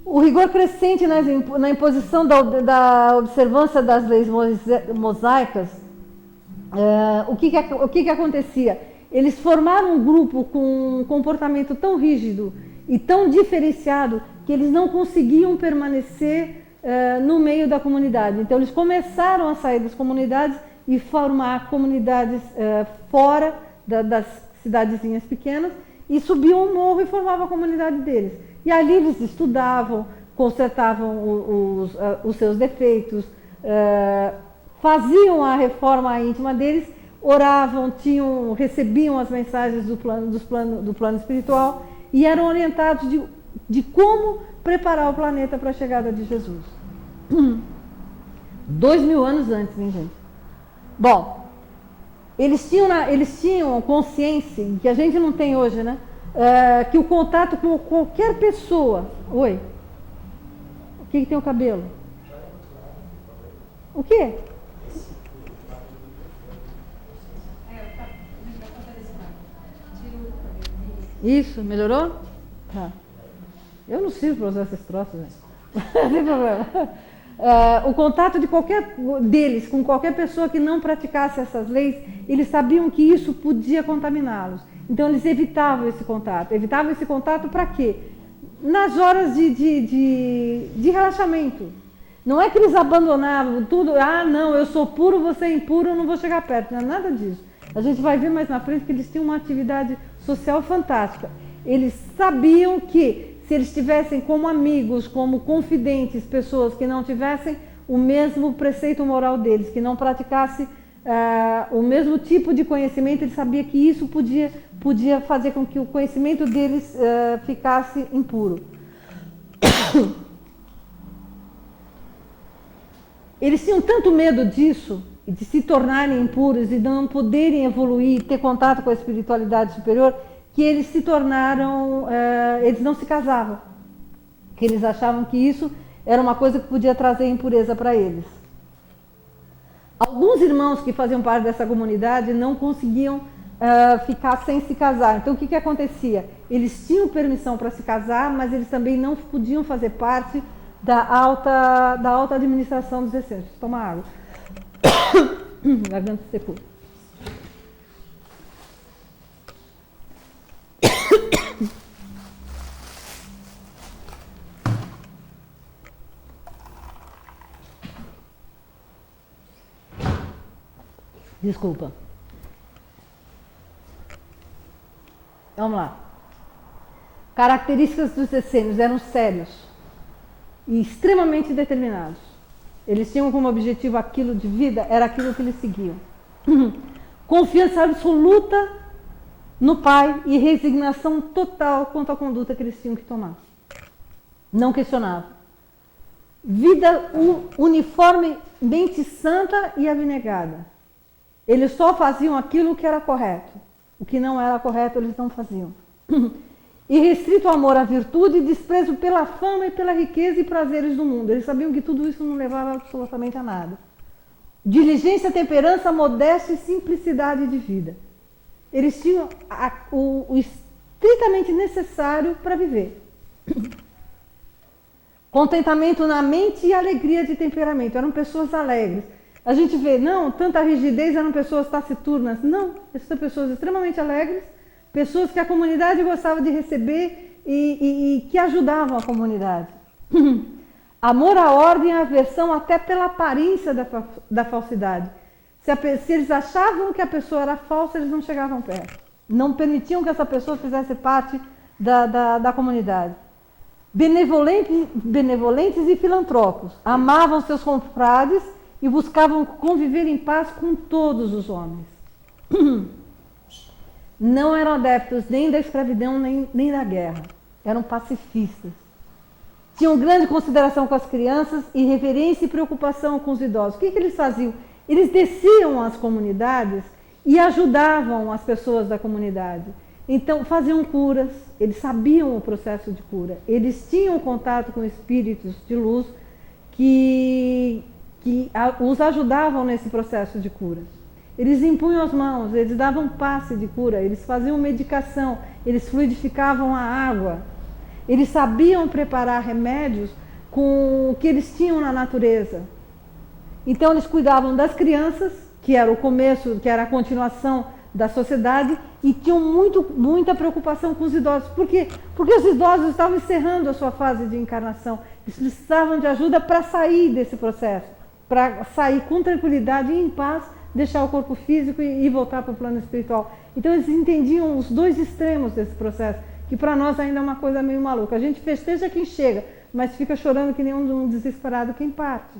O rigor crescente na imposição da observância das leis mosaicas, o que acontecia? Eles formaram um grupo com um comportamento tão rígido e tão diferenciado que eles não conseguiam permanecer no meio da comunidade. Então eles começaram a sair das comunidades e formar comunidades fora das cidadezinhas pequenas, e subiam um morro e formavam a comunidade deles. E ali eles estudavam, consertavam os seus defeitos, faziam a reforma íntima deles, oravam, recebiam as mensagens do plano espiritual e eram orientados de como preparar o planeta para a chegada de Jesus. 2000 anos antes, hein, gente? Bom, eles tinham consciência, que a gente não tem hoje, né? Que o contato com qualquer pessoa... Oi? O que tem o cabelo? O quê? Isso, melhorou? Tá. Eu não sirvo para usar esses troços, né? Não tem problema. O contato de qualquer deles com qualquer pessoa que não praticasse essas leis, eles sabiam que isso podia contaminá-los. Então eles evitavam esse contato. Evitavam esse contato para quê? Nas horas de relaxamento. Não é que eles abandonavam tudo, não, eu sou puro, você é impuro, eu não vou chegar perto. Não é nada disso. A gente vai ver mais na frente que eles tinham uma atividade social fantástica. Eles sabiam que se eles tivessem como amigos, como confidentes, pessoas que não tivessem o mesmo preceito moral deles, que não praticasse o mesmo tipo de conhecimento, ele sabia que isso podia fazer com que o conhecimento deles ficasse impuro. Eles tinham tanto medo disso, de se tornarem impuros e não poderem evoluir, ter contato com a espiritualidade superior, que eles se tornaram, eles não se casavam, que eles achavam que isso era uma coisa que podia trazer impureza para eles. Alguns irmãos que faziam parte dessa comunidade não conseguiam ficar sem se casar. Então o que acontecia? Eles tinham permissão para se casar, mas eles também não podiam fazer parte da alta administração dos essêncios. Toma água. Garganta secou. Desculpa. Vamos lá. Características dos essênios: eram sérios e extremamente determinados. Eles tinham como objetivo aquilo de vida, era aquilo que eles seguiam. Confiança absoluta no Pai e resignação total quanto à conduta que eles tinham que tomar. Não questionavam. Vida uniformemente santa e abnegada. Eles só faziam aquilo que era correto. O que não era correto, eles não faziam. E restrito ao amor à virtude e desprezo pela fama e pela riqueza e prazeres do mundo. Eles sabiam que tudo isso não levava absolutamente a nada. Diligência, temperança, modéstia e simplicidade de vida. Eles tinham o estritamente necessário para viver. Contentamento na mente e alegria de temperamento. Eram pessoas alegres. A gente vê, não, tanta rigidez, eram pessoas taciturnas. Não, essas são pessoas extremamente alegres, pessoas que a comunidade gostava de receber e que ajudavam a comunidade. Amor à ordem e aversão até pela aparência da falsidade. Se eles achavam que a pessoa era falsa, eles não chegavam perto. Não permitiam que essa pessoa fizesse parte da comunidade. Benevolentes e filantrópicos. Amavam seus confrades e buscavam conviver em paz com todos os homens. Não eram adeptos nem da escravidão, nem da guerra. Eram pacifistas. Tinham grande consideração com as crianças e reverência e preocupação com os idosos. O que eles faziam? Eles desciam às comunidades e ajudavam as pessoas da comunidade. Então, faziam curas, eles sabiam o processo de cura. Eles tinham contato com espíritos de luz que os ajudavam nesse processo de cura. Eles impunham as mãos, eles davam passe de cura, eles faziam medicação, eles fluidificavam a água. Eles sabiam preparar remédios com o que eles tinham na natureza. Então eles cuidavam das crianças, que era o começo, que era a continuação da sociedade e tinham muita preocupação com os idosos. Por quê? Porque os idosos estavam encerrando a sua fase de encarnação. Eles precisavam de ajuda para sair desse processo, para sair com tranquilidade e em paz, deixar o corpo físico e voltar para o plano espiritual. Então eles entendiam os dois extremos desse processo, que para nós ainda é uma coisa meio maluca. A gente festeja quem chega, mas fica chorando que nem um desesperado quem parte.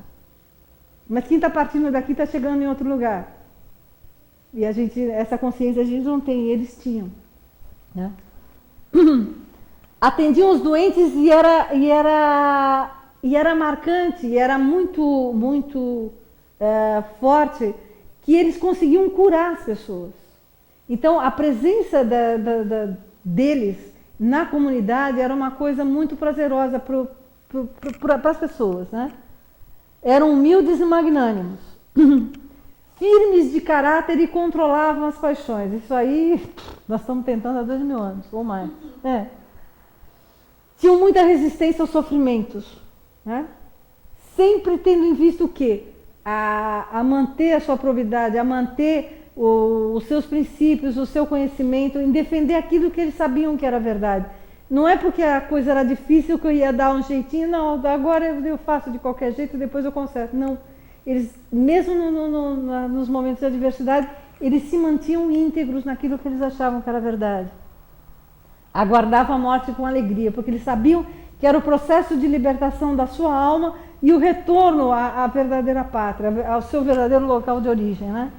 Mas quem está partindo daqui está chegando em outro lugar. E essa consciência a gente não tem, eles tinham. Né? Atendiam os doentes e era marcante, e era muito forte, que eles conseguiam curar as pessoas. Então, a presença deles na comunidade era uma coisa muito prazerosa para as pessoas. Né? Eram humildes e magnânimos. Firmes de caráter e controlavam as paixões. Isso aí, nós estamos tentando há 2000 anos, ou mais. Tinham muita resistência aos sofrimentos. Né? Sempre tendo em vista o quê? A manter a sua probidade, a manter os seus princípios, o seu conhecimento, em defender aquilo que eles sabiam que era verdade. Não é porque a coisa era difícil que eu ia dar um jeitinho, não, agora eu faço de qualquer jeito e depois eu conserto. Não. Eles, mesmo nos momentos de adversidade, eles se mantinham íntegros naquilo que eles achavam que era verdade. Aguardavam a morte com alegria, porque eles sabiam que era o processo de libertação da sua alma e o retorno à verdadeira pátria, ao seu verdadeiro local de origem. Né?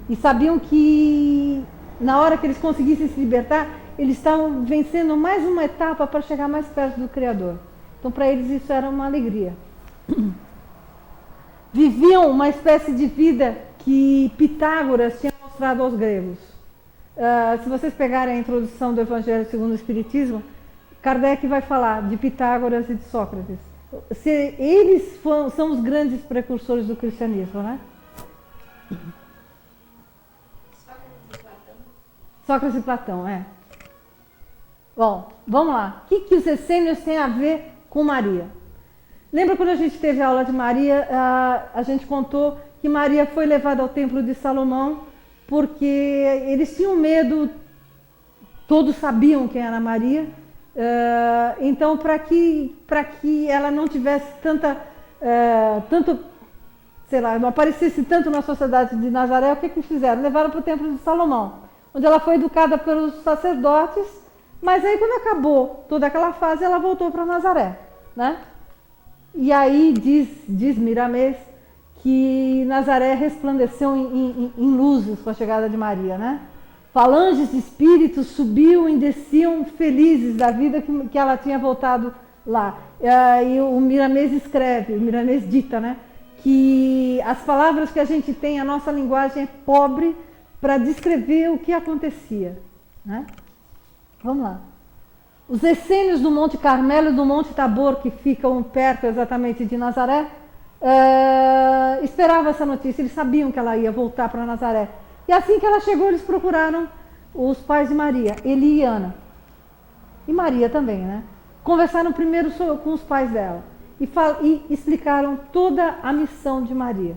E sabiam que, na hora que eles conseguissem se libertar, eles estavam vencendo mais uma etapa para chegar mais perto do Criador. Então, para eles, isso era uma alegria. Viviam uma espécie de vida que Pitágoras tinha mostrado aos gregos. Se vocês pegarem a introdução do Evangelho segundo o Espiritismo, Kardec vai falar de Pitágoras e de Sócrates. Eles são os grandes precursores do cristianismo, né? Sócrates e Platão, é. Bom, vamos lá. O que os essênios têm a ver com Maria? Lembra quando a gente teve a aula de Maria, a gente contou que Maria foi levada ao templo de Salomão porque eles tinham medo, todos sabiam quem era Maria, então para que ela não tivesse tanto, sei lá, não aparecesse tanto na sociedade de Nazaré, o que fizeram? Levaram para o templo de Salomão, onde ela foi educada pelos sacerdotes, mas aí quando acabou toda aquela fase, ela voltou para Nazaré, né? E aí diz Miramês que Nazaré resplandeceu em luzes com a chegada de Maria, né? Falanges de espíritos subiam e desciam felizes da vida que ela tinha voltado lá. E o Miramês escreve, o Miramês dita, né? Que as palavras que a gente tem, a nossa linguagem é pobre para descrever o que acontecia, né? Vamos lá. Os essênios do Monte Carmelo e do Monte Tabor, que ficam perto exatamente de Nazaré, esperavam essa notícia, eles sabiam que ela ia voltar para Nazaré. E assim que ela chegou, eles procuraram os pais de Maria, Eli e Ana. E Maria também, né? Conversaram primeiro com os pais dela e explicaram toda a missão de Maria.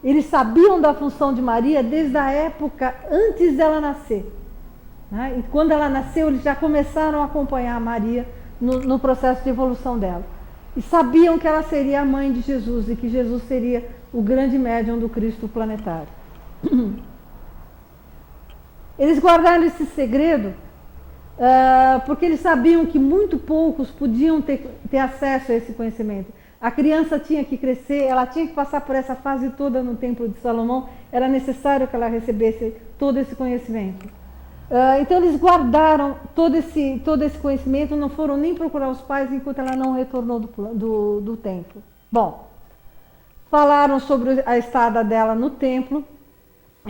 Eles sabiam da função de Maria desde a época antes dela nascer. Né? E quando ela nasceu, eles já começaram a acompanhar a Maria no processo de evolução dela. E sabiam que ela seria a mãe de Jesus e que Jesus seria o grande médium do Cristo planetário. Eles guardaram esse segredo porque eles sabiam que muito poucos podiam ter acesso a esse conhecimento. A criança tinha que crescer, ela tinha que passar por essa fase toda no Templo de Salomão, era necessário que ela recebesse todo esse conhecimento. Então eles guardaram todo esse conhecimento, não foram nem procurar os pais enquanto ela não retornou do templo. Bom, falaram sobre a estada dela no templo,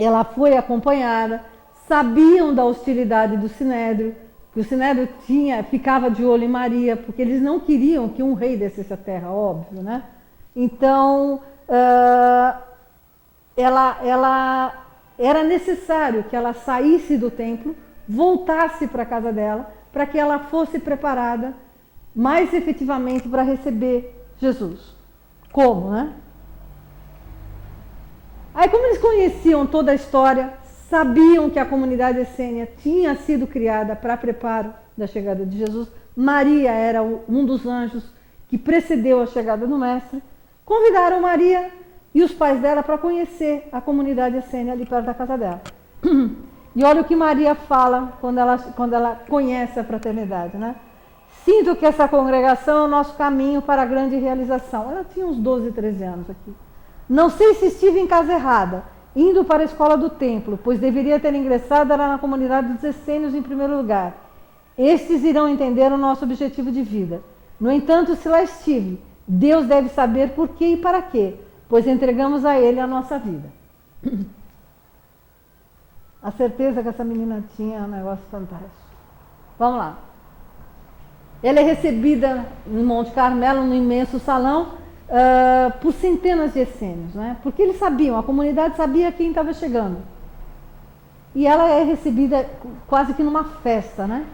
ela foi acompanhada, sabiam da hostilidade do Sinédrio, que o Sinédrio ficava de olho em Maria, porque eles não queriam que um rei descesse à terra, óbvio, né? Então, era necessário que ela saísse do templo, voltasse para a casa dela, para que ela fosse preparada mais efetivamente para receber Jesus. Como, né? Aí, como eles conheciam toda a história, sabiam que a comunidade essênia tinha sido criada para preparo da chegada de Jesus. Maria era um dos anjos que precedeu a chegada do Mestre. Convidaram Maria e os pais dela para conhecer a comunidade essênia ali perto da casa dela. E olha o que Maria fala quando ela conhece a fraternidade, né? Sinto que essa congregação é o nosso caminho para a grande realização. Ela tinha uns 12, 13 anos aqui. Não sei se estive em casa errada, indo para a escola do templo, pois deveria ter ingressado era na comunidade dos essênios em primeiro lugar. Estes irão entender o nosso objetivo de vida. No entanto, se lá estive, Deus deve saber por que e para quê, pois entregamos a Ele a nossa vida. A certeza que essa menina tinha é um negócio fantástico. Vamos lá. Ela é recebida no Monte Carmelo, no imenso salão, por centenas de essênios, né? Porque eles sabiam, a comunidade sabia quem estava chegando. E ela é recebida quase que numa festa, né?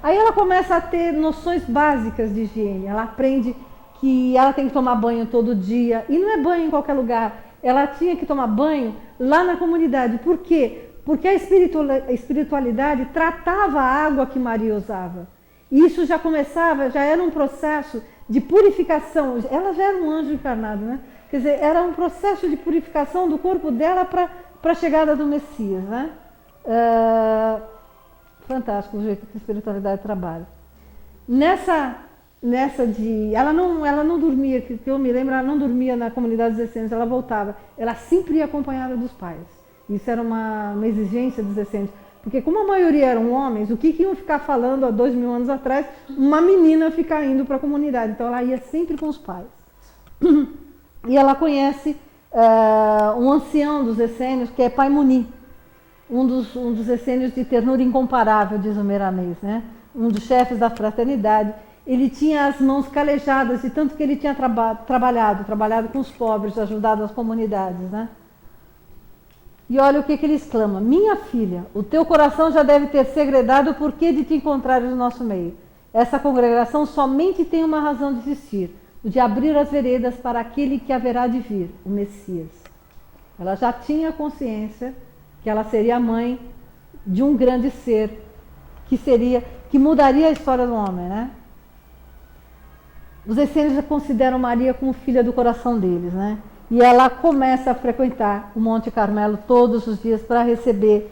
Aí ela começa a ter noções básicas de higiene. Ela aprende que ela tem que tomar banho todo dia. E não é banho em qualquer lugar. Ela tinha que tomar banho lá na comunidade. Por quê? Porque a espiritualidade tratava a água que Maria usava. E isso já começava, já era um processo de purificação. Ela já era um anjo encarnado, né? Quer dizer, era um processo de purificação do corpo dela para a chegada do Messias, né? Fantástico o jeito que a espiritualidade trabalha. Nessa de... Ela não dormia, que eu me lembro, ela não dormia na comunidade dos essênios, ela voltava. Ela sempre ia acompanhada dos pais. Isso era uma exigência dos essênios. Porque como a maioria eram homens, o que iam ficar falando há 2000 anos atrás? Uma menina ficar indo para a comunidade. Então ela ia sempre com os pais. E ela conhece um ancião dos essênios, que é Pai Muni. Um dos essênios de ternura incomparável, diz o Meramês, né? Um dos chefes da fraternidade. Ele tinha as mãos calejadas, de tanto que ele tinha trabalhado com os pobres, ajudado as comunidades, né? E olha o que ele exclama: minha filha, o teu coração já deve ter segredado o porquê de te encontrares no nosso meio. Essa congregação somente tem uma razão de existir, o de abrir as veredas para aquele que haverá de vir, o Messias. Ela já tinha consciência que ela seria a mãe de um grande ser, que mudaria a história do homem, né? Os essênios já consideram Maria como filha do coração deles, né? E ela começa a frequentar o Monte Carmelo todos os dias para receber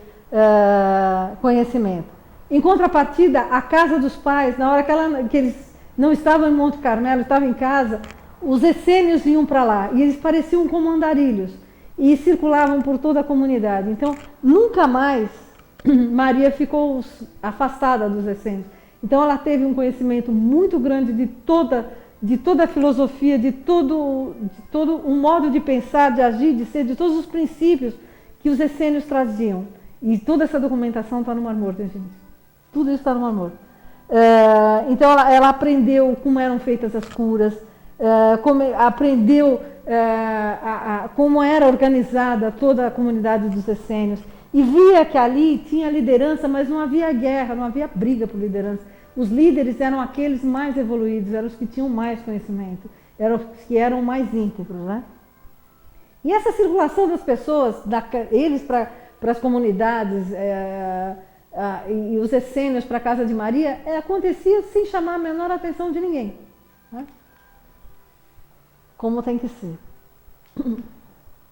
conhecimento. Em contrapartida, a casa dos pais, na hora que eles não estavam em Monte Carmelo, estavam em casa, os essênios iam para lá e eles pareciam como andarilhos e circulavam por toda a comunidade. Então, nunca mais Maria ficou afastada dos essênios. Então, ela teve um conhecimento muito grande de toda a filosofia, de todo um modo de pensar, de agir, de ser, de todos os princípios que os essênios traziam. E toda essa documentação está no Mar Morto, gente. Tudo isso está no Mar Morto. Então ela aprendeu como eram feitas as curas, aprendeu como era organizada toda a comunidade dos essênios. E via que ali tinha liderança, mas não havia guerra, não havia briga por liderança. Os líderes eram aqueles mais evoluídos, eram os que tinham mais conhecimento, eram os que eram mais íntegros, né? E essa circulação das pessoas, eles para as comunidades e os essênios para a casa de Maria, acontecia sem chamar a menor atenção de ninguém, né? Como tem que ser.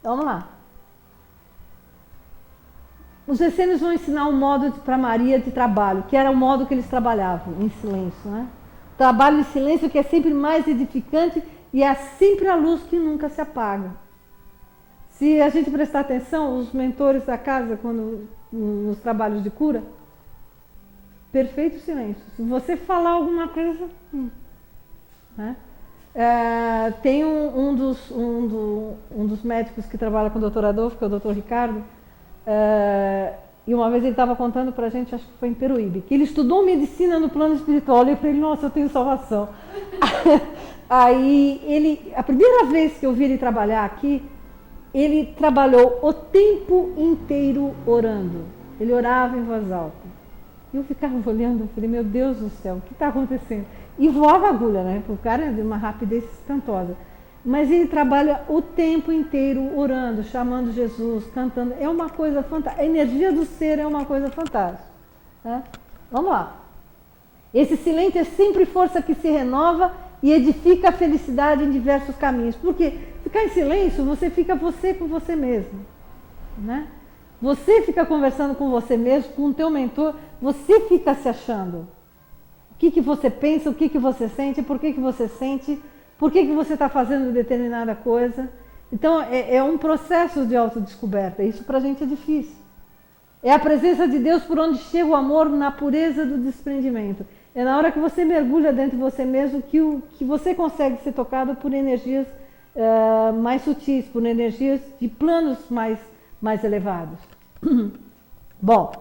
Vamos lá. Os essênios vão ensinar um modo para Maria de trabalho, que era o modo que eles trabalhavam, em silêncio, né? Trabalho em silêncio, que é sempre mais edificante e é sempre a luz que nunca se apaga. Se a gente prestar atenção, os mentores da casa, nos trabalhos de cura, perfeito silêncio. Se você falar alguma coisa, né? Tem um dos médicos que trabalha com o Dr. Adolfo, que é o Dr. Ricardo, e uma vez ele estava contando para a gente, acho que foi em Peruíbe, que ele estudou medicina no plano espiritual. Eu olhei para ele: nossa, eu tenho salvação. Aí a primeira vez que eu vi ele trabalhar aqui, ele trabalhou o tempo inteiro orando. Ele orava em voz alta. E eu ficava olhando, eu falei: meu Deus do céu, o que está acontecendo? E voava a agulha, né? O cara é de uma rapidez espantosa. Mas ele trabalha o tempo inteiro orando, chamando Jesus, cantando. É uma coisa fantástica. A energia do ser é uma coisa fantástica. Né? Vamos lá. Esse silêncio é sempre força que se renova e edifica a felicidade em diversos caminhos. Porque ficar em silêncio, você fica você com você mesmo. Né? Você fica conversando com você mesmo, com o teu mentor, você fica se achando. O que você pensa, o que você sente, por que você sente, por que você está fazendo determinada coisa. Então, é um processo de autodescoberta. Isso para a gente é difícil. É a presença de Deus por onde chega o amor na pureza do desprendimento. É na hora que você mergulha dentro de você mesmo que você consegue ser tocado por energias mais sutis, por energias de planos mais elevados. Bom,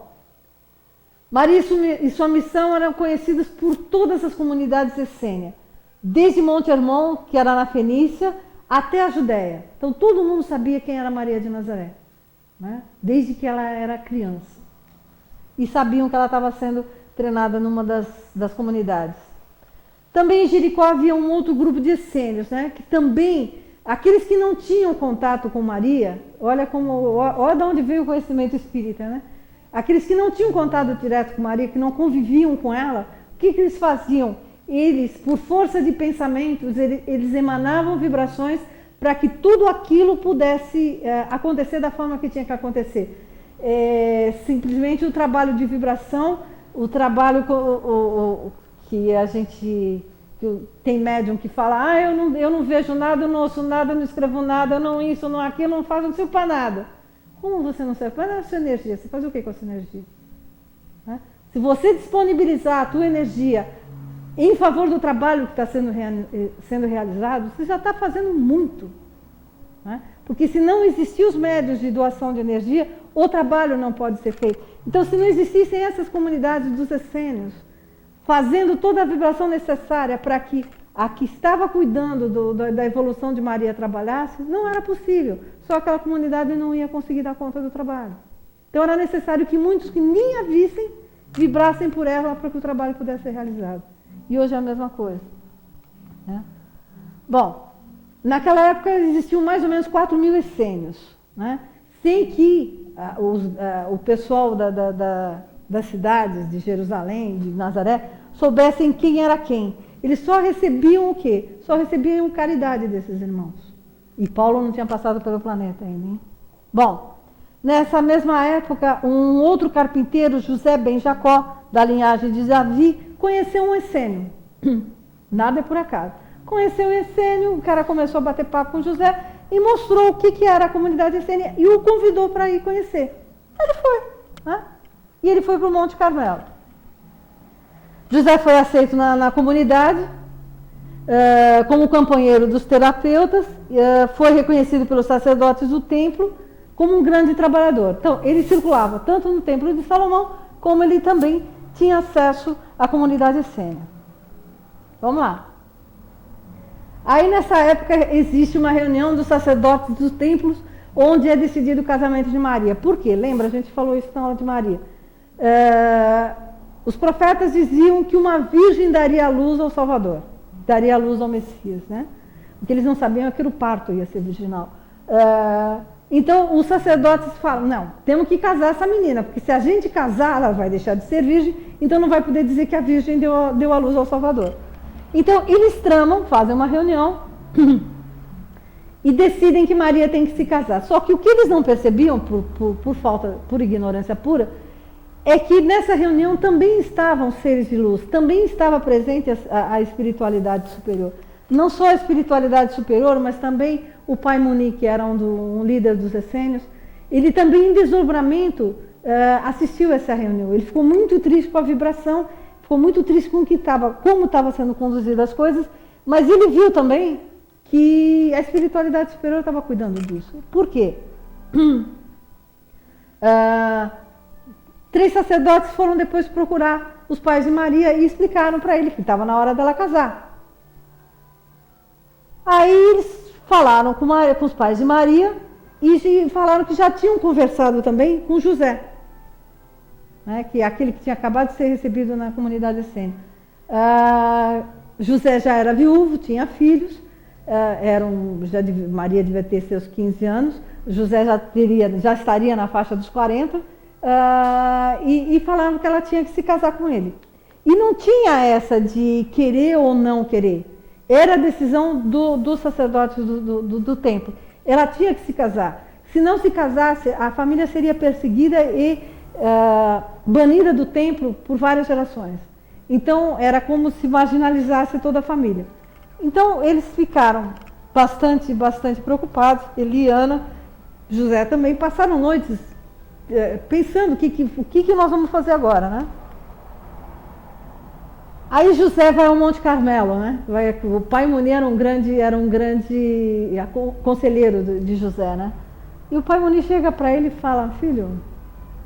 Maria e sua missão eram conhecidas por todas as comunidades essênias, desde Monte Hermon, que era na Fenícia, até a Judéia. Então todo mundo sabia quem era Maria de Nazaré, né? Desde que ela era criança. E sabiam que ela estava sendo treinada numa das comunidades. Também em Jericó havia um outro grupo de essênios, né? Que também, aqueles que não tinham contato com Maria, olha de onde veio o conhecimento espírita, né? Aqueles que não tinham contato direto com Maria, que não conviviam com ela, o que eles faziam? Eles, por força de pensamentos, eles emanavam vibrações para que tudo aquilo pudesse acontecer da forma que tinha que acontecer. Simplesmente o trabalho de vibração, o trabalho que a gente tem médium que fala, eu não vejo nada, eu não ouço nada, eu não escrevo nada, eu não isso, não aquilo, não faço, não sirvo para nada. Como você não serve para nada? A sua energia, você faz o que com a sua energia? Né? Se você disponibilizar a tua energia em favor do trabalho que está sendo realizado, você já está fazendo muito. Né? Porque se não existir os médios de doação de energia, o trabalho não pode ser feito. Então, se não existissem essas comunidades dos essênios, fazendo toda a vibração necessária para que a que estava cuidando da evolução de Maria trabalhasse, não era possível. Só aquela comunidade não ia conseguir dar conta do trabalho. Então, era necessário que muitos que nem a vissem, vibrassem por ela para que o trabalho pudesse ser realizado. E hoje é a mesma coisa. Né? Bom, naquela época existiam mais ou menos 4.000 essênios, né? Sem que o pessoal das cidades de Jerusalém, de Nazaré, soubessem quem era quem. Eles só recebiam o quê? Só recebiam caridade desses irmãos. E Paulo não tinha passado pelo planeta ainda, hein? Bom, nessa mesma época, um outro carpinteiro, José ben Jacó, da linhagem de Davi, conheceu um essênio. Nada é por acaso. Conheceu o essênio, o cara começou a bater papo com José e mostrou o que era a comunidade essênia e o convidou para ir conhecer. Ele foi. Né? E ele foi para o Monte Carmelo. José foi aceito na comunidade como companheiro dos terapeutas, foi reconhecido pelos sacerdotes do templo como um grande trabalhador. Então, ele circulava tanto no templo de Salomão, como ele também tinha acesso à comunidade essênia. Vamos lá. Aí, nessa época, existe uma reunião dos sacerdotes dos templos, onde é decidido o casamento de Maria. Por quê? Lembra? A gente falou isso na aula de Maria. Os profetas diziam que uma virgem daria a luz ao Salvador, daria a luz ao Messias, né? O que eles não sabiam é que o parto ia ser virginal. Então, os sacerdotes falam, não, temos que casar essa menina, porque se a gente casar, ela vai deixar de ser virgem, então não vai poder dizer que a virgem deu a luz ao Salvador. Então, eles tramam, fazem uma reunião e decidem que Maria tem que se casar. Só que o que eles não percebiam, por ignorância pura, é que nessa reunião também estavam seres de luz, também estava presente a espiritualidade superior. Não só a espiritualidade superior, mas também o pai Muni, que era um líder dos essênios, ele também em desdobramento assistiu a essa reunião. Ele ficou muito triste com a vibração, ficou muito triste com como estava sendo conduzidas as coisas, mas ele viu também que a espiritualidade superior estava cuidando disso. Por quê? 3 sacerdotes foram depois procurar os pais de Maria e explicaram para ele que estava na hora dela casar. Aí eles falaram com os pais de Maria e falaram que já tinham conversado também com José, né, que é aquele que tinha acabado de ser recebido na comunidade essênia. José já era viúvo, tinha filhos, Maria devia ter seus 15 anos, José já estaria na faixa dos 40, e falavam que ela tinha que se casar com ele. E não tinha essa de querer ou não querer. Era a decisão dos sacerdotes do templo. Ela tinha que se casar. Se não se casasse, a família seria perseguida e banida do templo por várias gerações. Então, era como se marginalizasse toda a família. Então, eles ficaram bastante preocupados. Ele e Ana, José também, passaram noites pensando o que nós vamos fazer agora, né? Aí José vai ao Monte Carmelo, né? O pai Muni era um grande conselheiro de José, né? E o pai Muni chega para ele e fala: filho,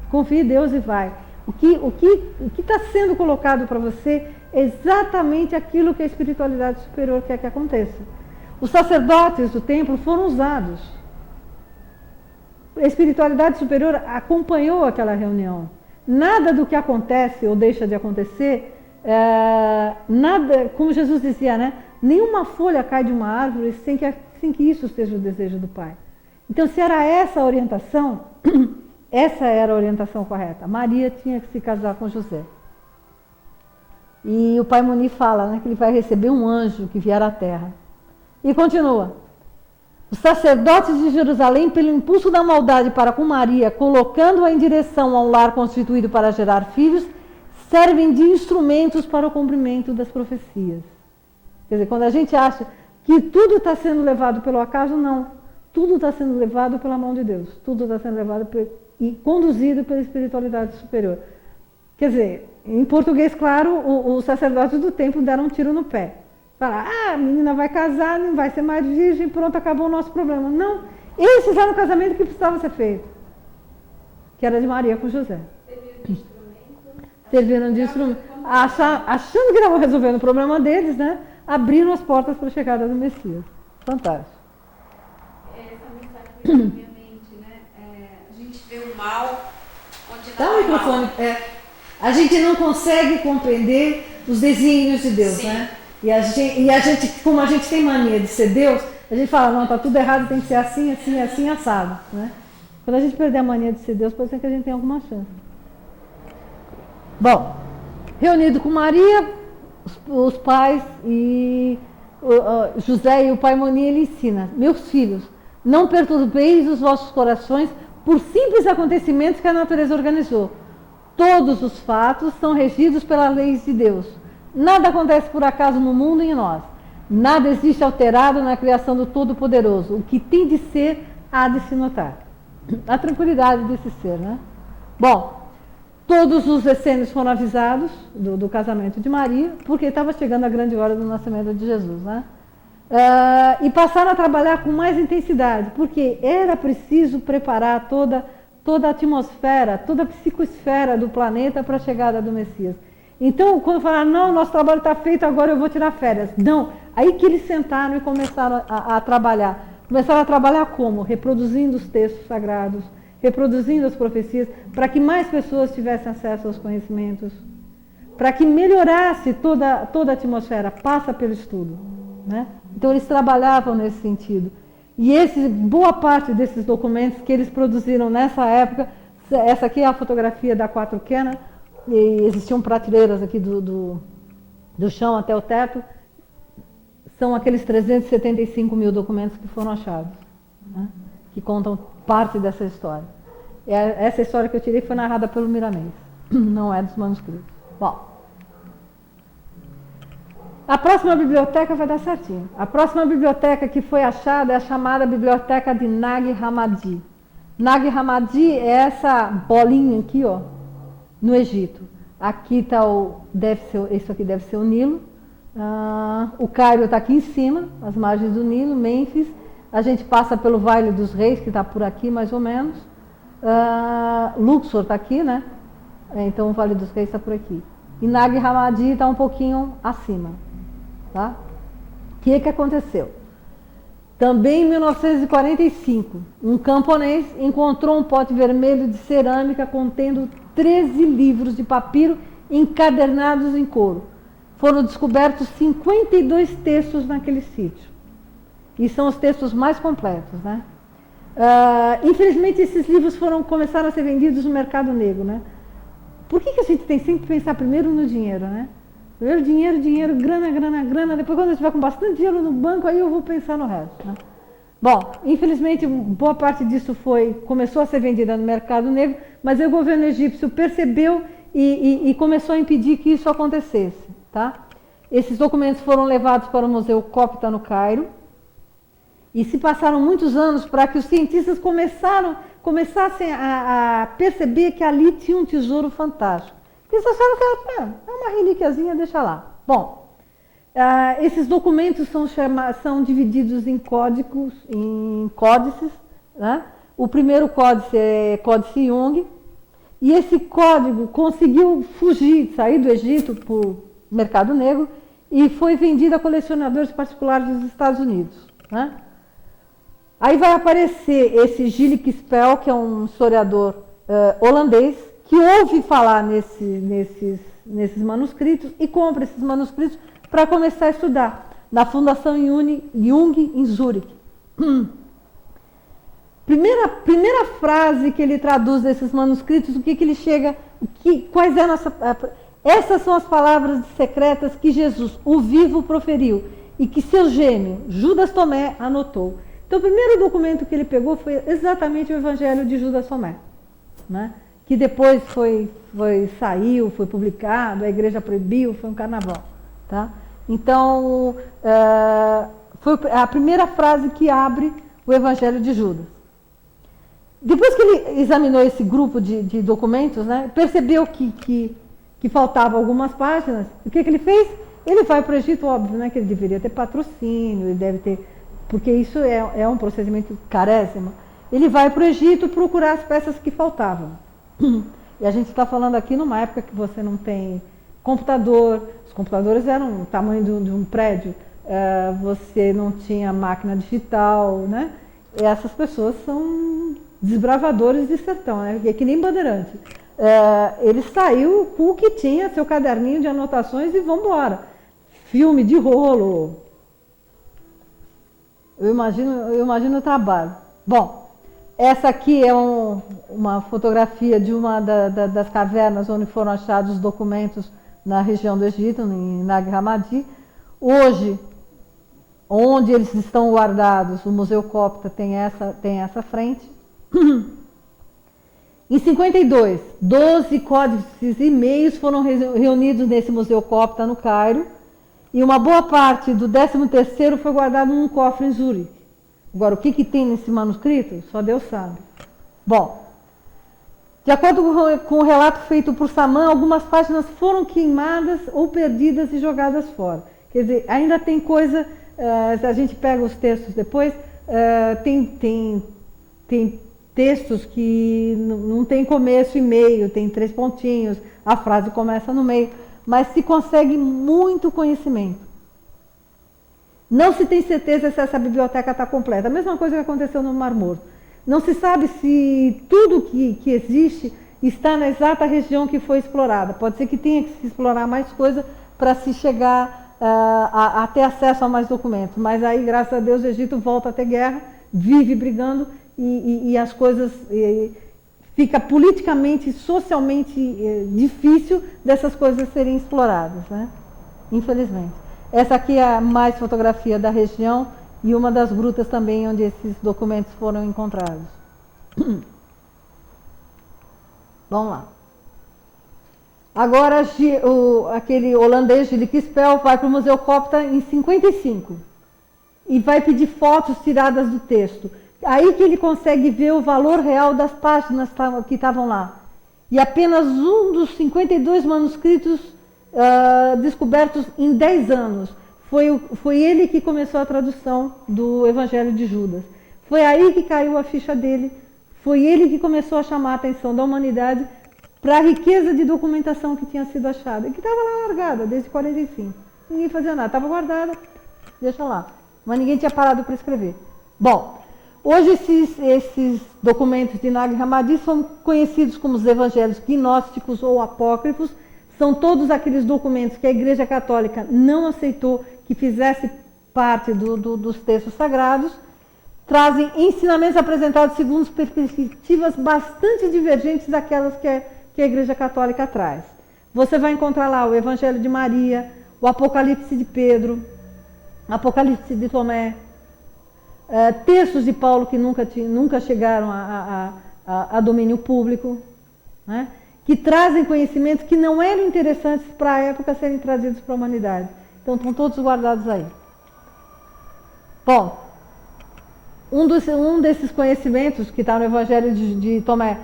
confie em Deus e vai. O que está sendo colocado para você é exatamente aquilo que a espiritualidade superior quer que aconteça. Os sacerdotes do templo foram usados. A espiritualidade superior acompanhou aquela reunião. Nada do que acontece ou deixa de acontecer, nada, como Jesus dizia, né? Nenhuma folha cai de uma árvore sem que isso seja o desejo do Pai. Então, se era essa a orientação, essa era a orientação correta. Maria tinha que se casar com José. E o pai Muni fala, né, que ele vai receber um anjo que vier à terra. E continua: os sacerdotes de Jerusalém, pelo impulso da maldade para com Maria, colocando-a em direção a um lar constituído para gerar filhos, servem de instrumentos para o cumprimento das profecias. Quer dizer, quando a gente acha que tudo está sendo levado pelo acaso, não. Tudo está sendo levado pela mão de Deus. Tudo está sendo levado e conduzido pela espiritualidade superior. Quer dizer, em português, claro, os sacerdotes do templo deram um tiro no pé. Falaram: a menina vai casar, não vai ser mais virgem, pronto, acabou o nosso problema. Não, eles fizeram o casamento que precisava ser feito, que era de Maria com José. Serviram de instrumento. Achando que estavam resolvendo o problema deles, né? Abriram as portas para a chegada do Messias. Fantástico. Essa mensagem veio na minha mente, né? A gente vê o mal onde Dá não o há microfone. mal. A gente não consegue compreender os desígnios de Deus, Sim. né? E a gente, como a gente tem mania de ser Deus, a gente fala: não, tá tudo errado, tem que ser assim, assim, assim, assado, né? Quando a gente perder a mania de ser Deus, pode ser que a gente tenha alguma chance. Bom, reunido com Maria, os pais e José e o pai Moni, ele ensina: meus filhos, não perturbeis os vossos corações por simples acontecimentos que a natureza organizou. Todos os fatos são regidos pelas leis de Deus. Nada acontece por acaso no mundo e em nós. Nada existe alterado na criação do Todo-Poderoso. O que tem de ser, há de se notar. A tranquilidade desse ser, né? Bom, todos os essênios foram avisados do casamento de Maria, porque estava chegando a grande hora do nascimento de Jesus, né? E passaram a trabalhar com mais intensidade, porque era preciso preparar toda a atmosfera, toda a psicosfera do planeta para a chegada do Messias. Então, quando falaram: não, nosso trabalho está feito, agora eu vou tirar férias. Não, aí que eles sentaram e começaram a trabalhar. Começaram a trabalhar como? Reproduzindo os textos sagrados, reproduzindo as profecias, para que mais pessoas tivessem acesso aos conhecimentos, para que melhorasse toda a atmosfera, passa pelo estudo, né? Então eles trabalhavam nesse sentido. E boa parte desses documentos que eles produziram nessa época, essa aqui é a fotografia da 4K, e existiam prateleiras aqui do chão até o teto, são aqueles 375 mil documentos que foram achados, né? Que contam parte dessa história. Essa história que eu tirei foi narrada pelo Miramês, não é dos manuscritos. Bom, a próxima biblioteca vai dar certinho. A próxima biblioteca que foi achada é a chamada Biblioteca de Nag Hammadi. Nag Hammadi é essa bolinha aqui, ó, no Egito. Aqui está isso aqui deve ser o Nilo. O Cairo está aqui em cima, as margens do Nilo, Mênfis. A gente passa pelo Vale dos Reis, que está por aqui mais ou menos. Luxor está aqui, né? Então o Vale dos Reis está por aqui. E Nag Hammadi está um pouquinho acima. Tá? O que aconteceu? Também em 1945, um camponês encontrou um pote vermelho de cerâmica contendo 13 livros de papiro encadernados em couro. Foram descobertos 52 textos naquele sítio. e são os textos mais completos, né? Infelizmente, esses livros começaram a ser vendidos no mercado negro, né? Por que a gente tem sempre que pensar primeiro no dinheiro, né? Primeiro dinheiro, grana, depois quando eu estiver com bastante dinheiro no banco, aí eu vou pensar no resto, né? Bom, infelizmente, boa parte disso começou a ser vendida no mercado negro, mas o governo egípcio percebeu e começou a impedir que isso acontecesse, tá? Esses documentos foram levados para o Museu Copta no Cairo, e se passaram muitos anos para que os cientistas começassem a perceber que ali tinha um tesouro fantástico. Eles acharam que era uma relíquiazinha, deixa lá. Bom, esses documentos são divididos em códices, né? O primeiro códice é Códice Jung, e esse código conseguiu sair do Egito por mercado negro e foi vendido a colecionadores particulares dos Estados Unidos, né? Aí vai aparecer esse Gilles Kespel, que é um historiador holandês, que ouve falar nesses manuscritos e compra esses manuscritos para começar a estudar na Fundação Jung em Zurique. Primeira frase que ele traduz desses manuscritos, o que ele chega, quais eram essas são as palavras secretas que Jesus, o vivo, proferiu e que seu gêmeo, Judas Tomé, anotou. Então, o primeiro documento que ele pegou foi exatamente o Evangelho de Judas Tomé, né? Que depois saiu, foi publicado, a igreja proibiu, foi um carnaval, tá? Então, foi a primeira frase que abre o Evangelho de Judas. Depois que ele examinou esse grupo de documentos, né, percebeu que faltavam algumas páginas, o que ele fez? Ele vai para o Egito, óbvio, né, que ele deveria ter patrocínio, ele deve ter... porque isso é um procedimento carésimo. Ele vai para o Egito procurar as peças que faltavam. E a gente está falando aqui numa época que você não tem computador, os computadores eram o tamanho de um prédio, você não tinha máquina digital, né? E essas pessoas são desbravadores de sertão, né? Que nem Bandeirante. Ele saiu com o que tinha, seu caderninho de anotações e vamos embora. Filme de rolo. Eu imagino o trabalho. Bom, essa aqui é uma fotografia de uma das cavernas onde foram achados os documentos na região do Egito, em Nag Hammadi. Hoje, onde eles estão guardados, o Museu Copta tem essa frente. Em 52, 12 códices e meios foram reunidos nesse Museu Copta no Cairo, e uma boa parte do 13º foi guardado num cofre em Zurique. Agora, o que tem nesse manuscrito? Só Deus sabe. Bom, de acordo com o relato feito por Saman, algumas páginas foram queimadas ou perdidas e jogadas fora. Quer dizer, ainda tem coisa, se a gente pega os textos depois, tem textos que não tem começo e meio, tem 3 pontinhos, a frase começa no meio, mas se consegue muito conhecimento. Não se tem certeza se essa biblioteca está completa. A mesma coisa que aconteceu no Mar Morto. Não se sabe se tudo que existe está na exata região que foi explorada. Pode ser que tenha que se explorar mais coisa para se chegar a ter acesso a mais documentos. Mas aí, graças a Deus, o Egito volta a ter guerra, vive brigando e as coisas... fica politicamente e socialmente difícil dessas coisas serem exploradas, né? Infelizmente. Essa aqui é mais fotografia da região e uma das grutas também onde esses documentos foram encontrados. Vamos lá. Agora, aquele holandês, Gilles Kespel, vai para o Museu Copta em 55 e vai pedir fotos tiradas do texto. Aí que ele consegue ver o valor real das páginas que estavam lá. E apenas um dos 52 manuscritos descobertos em 10 anos. Foi ele que começou a tradução do Evangelho de Judas. Foi aí que caiu a ficha dele. Foi ele que começou a chamar a atenção da humanidade para a riqueza de documentação que tinha sido achada. E que estava lá largada desde 45. Ninguém fazia nada. Estava guardada, deixa lá. Mas ninguém tinha parado para escrever. Bom, hoje esses documentos de Nag Hammadi são conhecidos como os evangelhos gnósticos ou apócrifos. São todos aqueles documentos que a Igreja Católica não aceitou que fizesse parte dos textos sagrados, trazem ensinamentos apresentados segundo perspectivas bastante divergentes daquelas que a Igreja Católica traz. Você vai encontrar lá o Evangelho de Maria, o Apocalipse de Pedro, Apocalipse de Tomé, textos de Paulo que nunca chegaram a domínio público, né? Que trazem conhecimentos que não eram interessantes para a época serem trazidos para a humanidade. Então estão todos guardados aí. Bom, um desses conhecimentos que está no Evangelho de Tomé,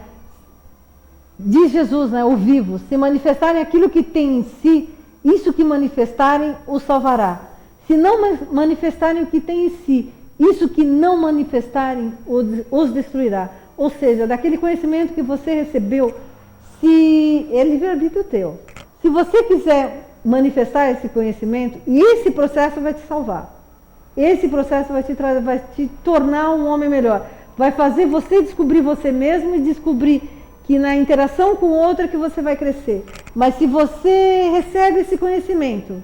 diz Jesus, né, o vivo, se manifestarem aquilo que tem em si, isso que manifestarem o salvará. Se não manifestarem o que tem em si, isso que não manifestarem os destruirá. Ou seja, daquele conhecimento que você recebeu, se é livre-arbítrio teu. Se você quiser manifestar esse conhecimento, e esse processo vai te salvar. Esse processo vai te tornar um homem melhor. Vai fazer você descobrir você mesmo e descobrir que na interação com o outro é que você vai crescer. Mas se você recebe esse conhecimento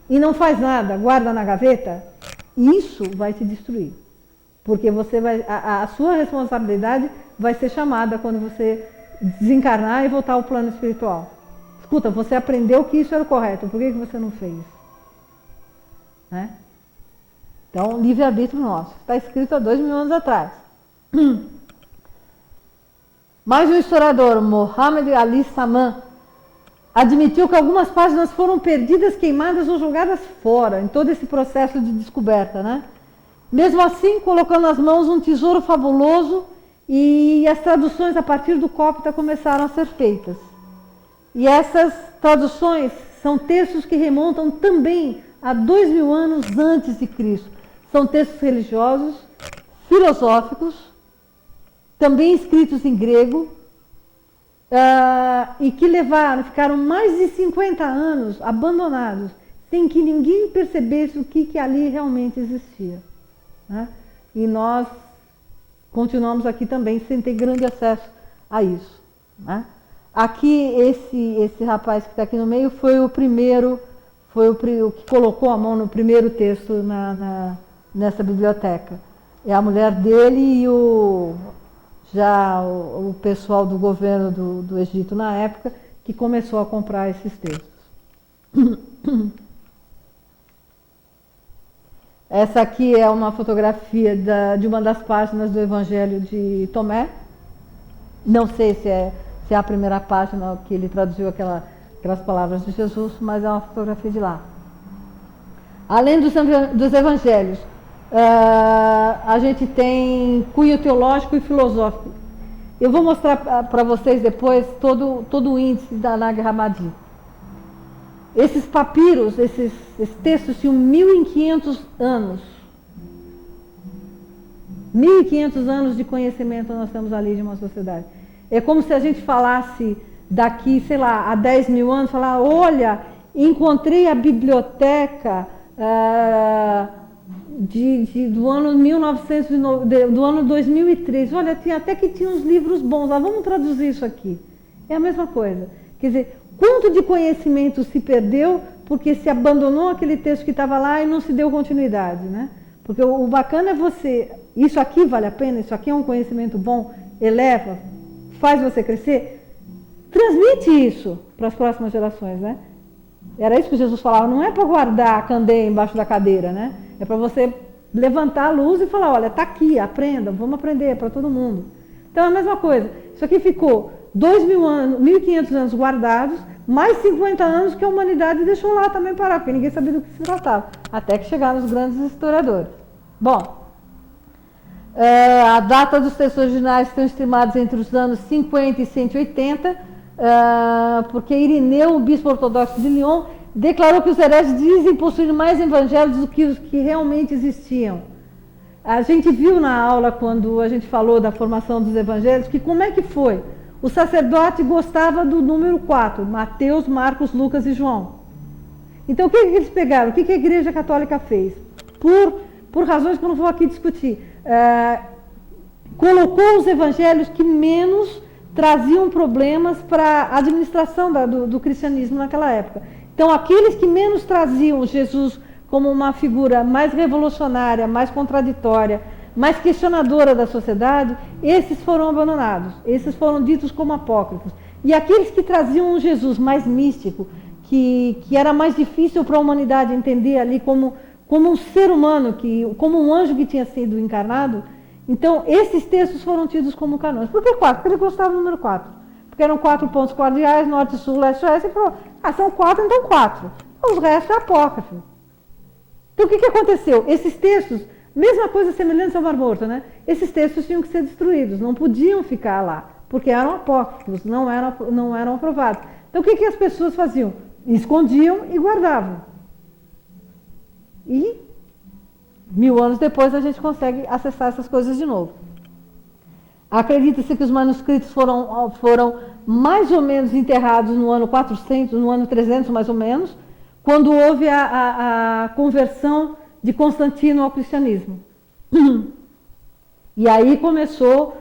e não faz nada, guarda na gaveta, isso vai te destruir. Porque você a sua responsabilidade vai ser chamada quando você desencarnar e voltar ao plano espiritual. Escuta, você aprendeu que isso era o correto, por que você não fez? Né? Então, livre-arbítrio nosso. Está escrito há 2000 anos atrás. Mas o historiador Mohamed Ali Saman admitiu que algumas páginas foram perdidas, queimadas ou jogadas fora, em todo esse processo de descoberta, né? Mesmo assim, colocando nas mãos um tesouro fabuloso, e as traduções a partir do cópita começaram a ser feitas. E essas traduções são textos que remontam também a 2000 anos antes de Cristo. São textos religiosos, filosóficos, também escritos em grego, e que ficaram mais de 50 anos abandonados, sem que ninguém percebesse o que ali realmente existia. Né? E nós continuamos aqui também sem ter grande acesso a isso. Né? Aqui, esse rapaz que está aqui no meio foi o primeiro, o que colocou a mão no primeiro texto nessa biblioteca. É a mulher dele e o pessoal do governo do Egito na época, que começou a comprar esses textos. Essa aqui é uma fotografia de uma das páginas do Evangelho de Tomé. Não sei se é a primeira página que ele traduziu aquelas palavras de Jesus, mas é uma fotografia de lá. Além dos Evangelhos, a gente tem cunho teológico e filosófico. Eu vou mostrar para vocês depois todo o índice da Nag Hammadi. Esses papiros, esses textos tinham 1.500 anos. 1.500 anos de conhecimento nós temos ali de uma sociedade. É como se a gente falasse daqui, sei lá, há 10.000 anos, falar, olha, encontrei a biblioteca do ano 1900, do ano 2003. Olha, até que tinha uns livros bons lá, vamos traduzir isso aqui. É a mesma coisa. Quer dizer, quanto de conhecimento se perdeu porque se abandonou aquele texto que estava lá e não se deu continuidade, né? Porque o bacana é você, isso aqui vale a pena, isso aqui é um conhecimento bom, eleva, faz você crescer, transmite isso para as próximas gerações, né? Era isso que Jesus falava, não é para guardar a candeia embaixo da cadeira, né? É para você levantar a luz e falar, olha, está aqui, aprendam, vamos aprender, para todo mundo. Então é a mesma coisa, isso aqui ficou 2.000 anos, 1.500 anos guardados, mais 50 anos que a humanidade deixou lá também parar, porque ninguém sabia do que se tratava, até que chegaram os grandes historiadores. Bom, a data dos textos originais estão estimados entre os anos 50 e 180, porque Irineu, o bispo ortodoxo de Lyon, declarou que os hereges dizem possuir mais evangelhos do que os que realmente existiam. A gente viu na aula, quando a gente falou da formação dos evangelhos, que como é que foi? O sacerdote gostava do número 4, Mateus, Marcos, Lucas e João. Então o que eles pegaram? O que a Igreja Católica fez? Por razões que eu não vou aqui discutir. Colocou os evangelhos que menos traziam problemas para a administração do cristianismo naquela época. Então aqueles que menos traziam Jesus como uma figura mais revolucionária, mais contraditória, mais questionadora da sociedade, esses foram abandonados, esses foram ditos como apócrifos. E aqueles que traziam um Jesus mais místico, que era mais difícil para a humanidade entender ali como um ser humano, como um anjo que tinha sido encarnado, então esses textos foram tidos como canônicos. Por que 4? Porque ele gostava do número 4. Porque eram 4 pontos cardeais, norte, sul, leste, oeste, e falou, são 4, então 4. Os restos é apócrifo. Então o que aconteceu? Esses textos, mesma coisa semelhante ao Mar Morto, né? Esses textos tinham que ser destruídos, não podiam ficar lá, porque eram apócrifos, não eram aprovados. Então o que as pessoas faziam? Escondiam e guardavam. E 1000 anos depois a gente consegue acessar essas coisas de novo. Acredita-se que os manuscritos foram mais ou menos enterrados no ano 400, no ano 300 mais ou menos, quando houve a conversão de Constantino ao cristianismo. E aí começou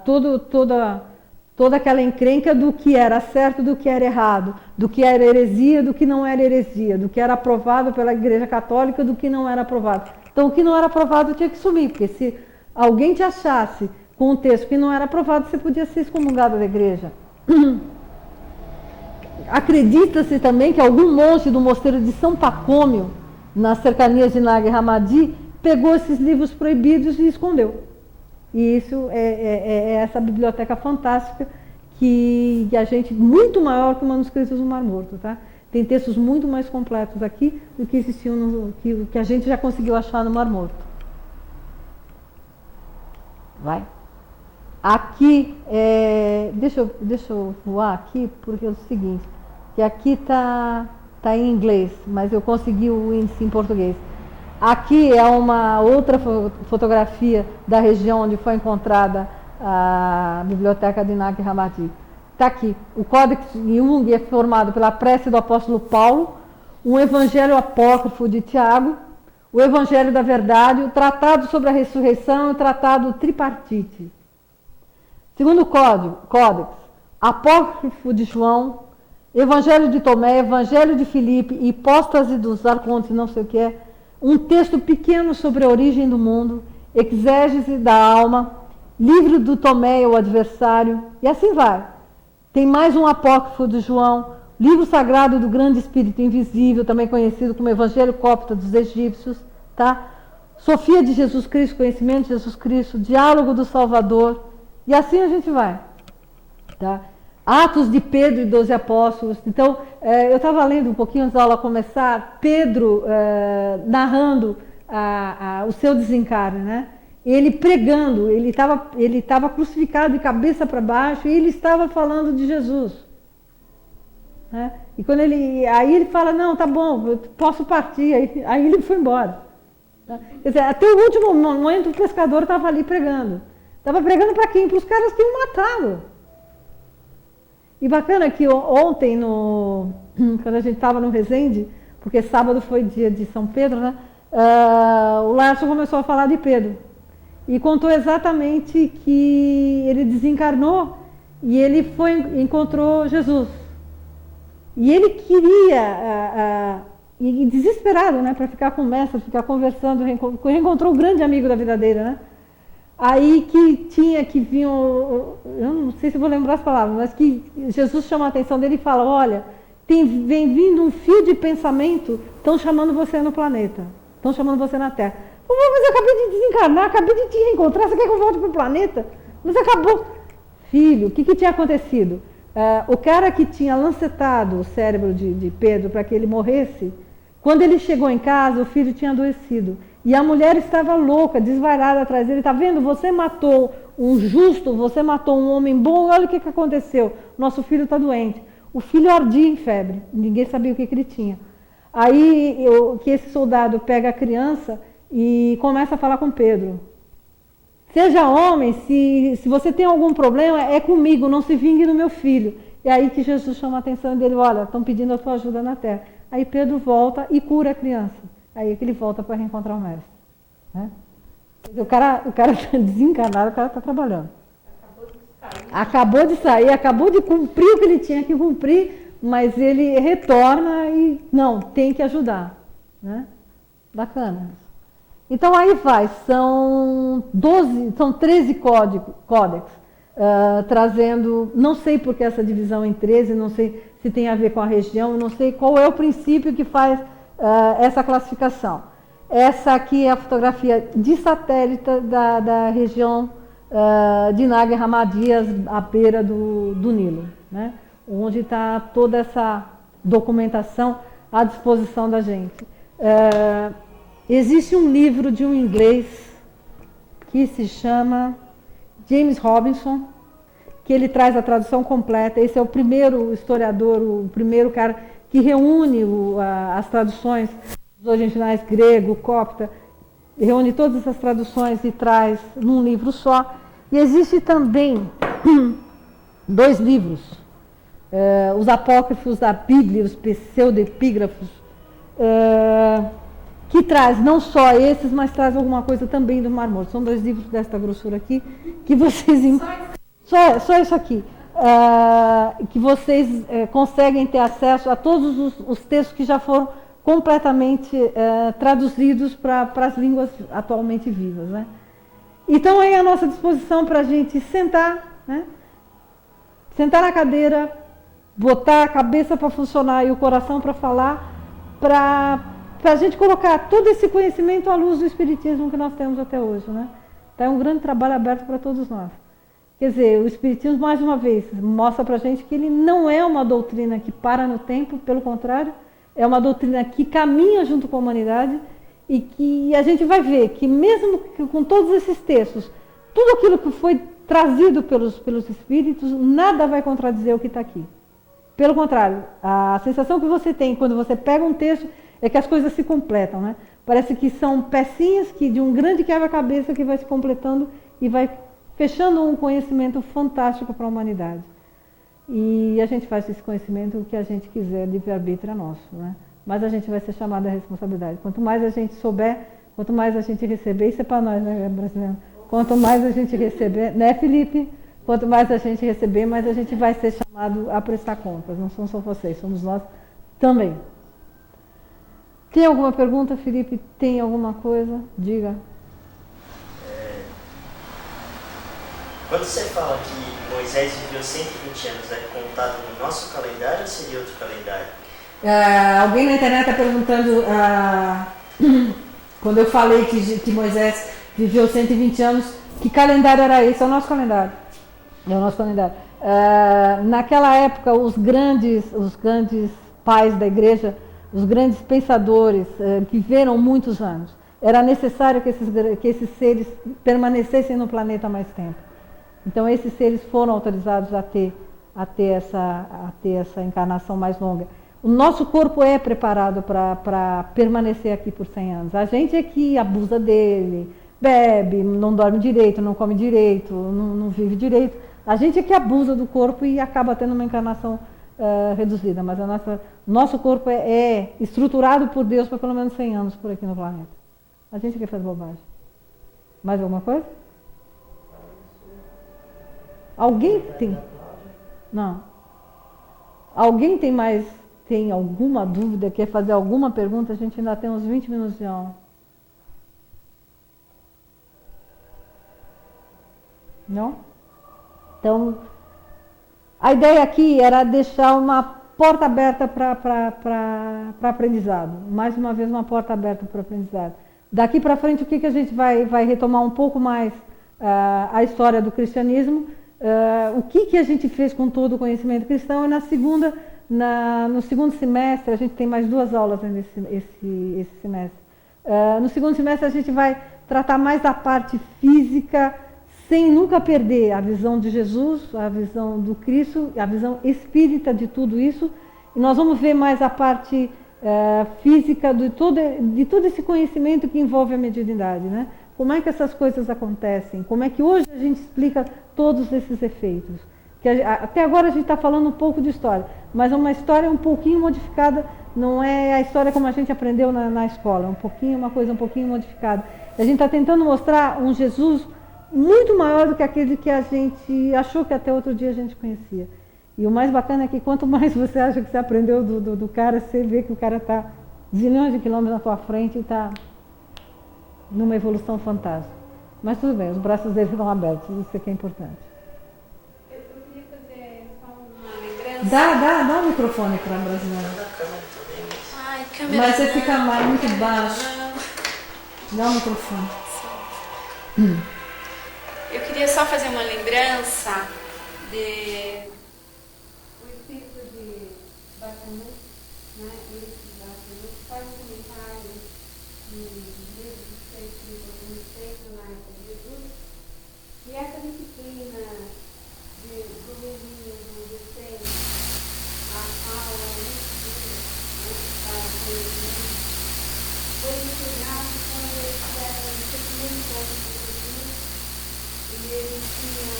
toda aquela encrenca do que era certo, do que era errado, do que era heresia, do que não era heresia, do que era aprovado pela Igreja Católica, do que não era aprovado. Então o que não era aprovado tinha que sumir, porque se alguém te achasse com um texto que não era aprovado, você podia ser excomungado da igreja. Acredita-se também que algum monge do mosteiro de São Pacômio, nas cercanias de Nag Hammadi, pegou esses livros proibidos e escondeu. E isso é essa biblioteca fantástica que a gente, muito maior que manuscritos do Mar Morto, tá? Tem textos muito mais completos aqui do que existiam, que a gente já conseguiu achar no Mar Morto. Vai. Aqui, deixa eu voar aqui, porque é o seguinte, que aqui tá em inglês, mas eu consegui o índice em português. Aqui é uma outra fotografia da região onde foi encontrada a biblioteca de Nag Hammadi. Está aqui. O Códex Jung é formado pela prece do apóstolo Paulo, um evangelho apócrifo de Tiago, o Evangelho da Verdade, o Tratado sobre a Ressurreição e o Tratado Tripartite. Segundo Códex, Apócrifo de João, Evangelho de Tomé, Evangelho de Filipe, Hipóstase dos Arcontes, não sei o que é, um texto pequeno sobre a origem do mundo, Exégese da alma, Livro do Tomé, o Adversário, e assim vai. Tem mais um Apócrifo de João, Livro Sagrado do Grande Espírito Invisível, também conhecido como Evangelho Cópita dos Egípcios, tá? Sofia de Jesus Cristo, Conhecimento de Jesus Cristo, Diálogo do Salvador, e assim a gente vai, tá? Atos de Pedro e 12 Apóstolos. Então, eu estava lendo um pouquinho antes da aula começar, Pedro narrando o seu desencarne, né? Ele pregando, ele estava crucificado de cabeça para baixo e ele estava falando de Jesus. Né? E quando aí ele fala, não, tá bom, eu posso partir, aí ele foi embora. Né? Quer dizer, até o último momento o pescador estava ali pregando. Estava pregando para quem? Para os caras que iam matá-lo. E bacana que ontem, quando a gente estava no Resende, porque sábado foi dia de São Pedro, né? O Lárcio começou a falar de Pedro. E contou exatamente que ele desencarnou e ele encontrou Jesus. E ele queria, e desesperado, né, para ficar com o mestre, ficar conversando, reencontrou um grande amigo da vida dele, né? Aí que vinha, eu não sei se vou lembrar as palavras, mas que Jesus chama a atenção dele e fala, olha, vem vindo um fio de pensamento, estão chamando você no planeta, estão chamando você na Terra. Mas eu acabei de desencarnar, acabei de te reencontrar, você quer que eu volte para o planeta? Mas acabou. Filho, o que tinha acontecido? O cara que tinha lancetado o cérebro de Pedro para que ele morresse, quando ele chegou em casa, o filho tinha adoecido. E a mulher estava louca, desvairada atrás dele. Está vendo? Você matou um justo, você matou um homem bom, olha o que aconteceu. Nosso filho está doente. O filho ardia em febre, ninguém sabia o que ele tinha. Aí que esse soldado pega a criança e começa a falar com Pedro. Seja homem, se você tem algum problema, é comigo, não se vingue do meu filho. E aí que Jesus chama a atenção dele, olha, estão pedindo a tua ajuda na terra. Aí Pedro volta e cura a criança. Aí é que ele volta para reencontrar o mestre. Né? O cara está desencarnado, o cara está trabalhando. Acabou de sair, acabou de cumprir o que ele tinha que cumprir, mas ele retorna e, não, tem que ajudar. né? Bacana. Então aí vai, são 13 códex, trazendo, não sei por que essa divisão em 13, não sei se tem a ver com a região, não sei qual é o princípio que faz essa classificação. Essa aqui é a fotografia de satélite da região de Nag Hammadi, à beira do Nilo, né? Onde está toda essa documentação à disposição da gente. Existe um livro de um inglês que se chama James Robinson, que ele traz a tradução completa. Esse é o primeiro historiador, o primeiro cara que reúne as traduções dos originais grego, copta, reúne todas essas traduções e traz num livro só. E existe também 2 livros, os apócrifos da Bíblia, os pseudoepígrafos, que traz não só esses, mas traz alguma coisa também do Mar Morto. São 2 livros desta grossura aqui, que vocês... Só isso aqui. Que vocês conseguem ter acesso a todos os textos que já foram completamente traduzidos para as línguas atualmente vivas, né? Então, aí à nossa disposição para a gente sentar, né? Sentar na cadeira, botar a cabeça para funcionar e o coração para falar, para a gente colocar todo esse conhecimento à luz do Espiritismo que nós temos até hoje, né? Então, é um grande trabalho aberto para todos nós. Quer dizer, o Espiritismo, mais uma vez, mostra para a gente que ele não é uma doutrina que para no tempo, pelo contrário, é uma doutrina que caminha junto com a humanidade e que a gente vai ver que mesmo com todos esses textos, tudo aquilo que foi trazido pelos Espíritos, nada vai contradizer o que está aqui. Pelo contrário, a sensação que você tem quando você pega um texto é que as coisas se completam, né? Parece que são pecinhas de um grande quebra-cabeça que vai se completando e vai fechando um conhecimento fantástico para a humanidade. E a gente faz esse conhecimento o que a gente quiser, livre-arbítrio é nosso, né? Mas a gente vai ser chamado à responsabilidade. Quanto mais a gente souber, quanto mais a gente receber, isso é para nós, né, brasileiro? Quanto mais a gente receber, né, Felipe? Quanto mais a gente receber, mais a gente vai ser chamado a prestar contas. Não são só vocês, somos nós também. Tem alguma pergunta, Felipe? Tem alguma coisa? Diga. Quando você fala que Moisés viveu 120 anos, é contado no nosso calendário ou seria outro calendário? Alguém na internet está perguntando, quando eu falei que Moisés viveu 120 anos, que calendário era esse? É o nosso calendário. É o nosso calendário. Naquela época, os grandes pais da igreja, os grandes pensadores, viveram muitos anos. Era necessário que esses seres permanecessem no planeta mais tempo. Então, esses seres foram autorizados a ter essa encarnação mais longa. O nosso corpo é preparado para permanecer aqui por 100 anos. A gente é que abusa dele, bebe, não dorme direito, não come direito, não vive direito. A gente é que abusa do corpo e acaba tendo uma encarnação reduzida. Mas nosso corpo é estruturado por Deus para pelo menos 100 anos por aqui no planeta. A gente é que faz bobagem. Mais alguma coisa? Alguém tem? Não. Alguém tem alguma dúvida, quer fazer alguma pergunta? A gente ainda tem uns 20 minutos de aula. Não? Então, a ideia aqui era deixar uma porta aberta para aprendizado. Mais uma vez, uma porta aberta para aprendizado. Daqui para frente, o que a gente vai retomar um pouco mais a história do cristianismo, o que a gente fez com todo o conhecimento cristão, e no segundo semestre, a gente tem mais 2 aulas esse semestre. No segundo semestre a gente vai tratar mais da parte física, sem nunca perder a visão de Jesus, a visão do Cristo, a visão espírita de tudo isso. E nós vamos ver mais a parte física de todo esse conhecimento que envolve a mediunidade, né? Como é que essas coisas acontecem? Como é que hoje a gente explica todos esses efeitos? Até agora a gente está falando um pouco de história, mas é uma história um pouquinho modificada, não é a história como a gente aprendeu na escola, uma coisa um pouquinho modificada. A gente está tentando mostrar um Jesus muito maior do que aquele que a gente achou que até outro dia a gente conhecia. E o mais bacana é que quanto mais você acha que você aprendeu do cara, você vê que o cara está zilhões de quilômetros na tua frente e está numa evolução fantástica. Mas tudo bem, os braços dele estão abertos, isso aqui é importante. Eu queria fazer só uma lembrança. Dá o microfone para a brasileira. Da câmera também. Ai, câmera. Mas você fica não, mais muito câmera baixo. não. Dá o microfone. Eu queria só fazer uma lembrança de O espírito de Batamut, né? Esse Batamut faz um comentário no livro dos seis livros na época de Jesus, e essa disciplina do menino, do desenho, a aula muito dura, né? Para com os meninos, foi ensinado quando eles tiveram o seu primeiro encontro com Jesus, e ele tinha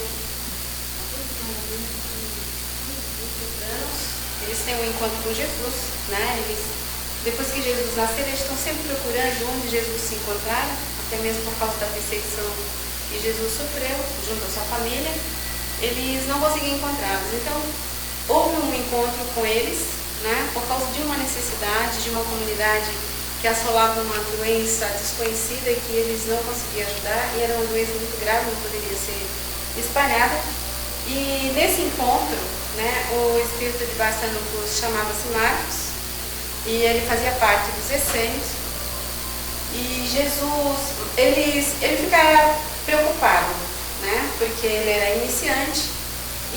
aproximadamente 15 anos. Eles têm um encontro com Jesus, né? Depois que Jesus nasceu, eles estão sempre procurando onde Jesus se encontrara, até mesmo por causa da perseguição que Jesus sofreu junto à sua família, eles não conseguiam encontrá-los. Então, houve um encontro com eles, né? Por causa de uma necessidade, de uma comunidade que assolava uma doença desconhecida que eles não conseguiam ajudar, e era uma doença muito grave, não poderia ser espalhada. E nesse encontro, né, o espírito de Barçanupus chamava-se Marcos, e ele fazia parte dos essênios. E Jesus, ele ficava preocupado, né, porque ele era iniciante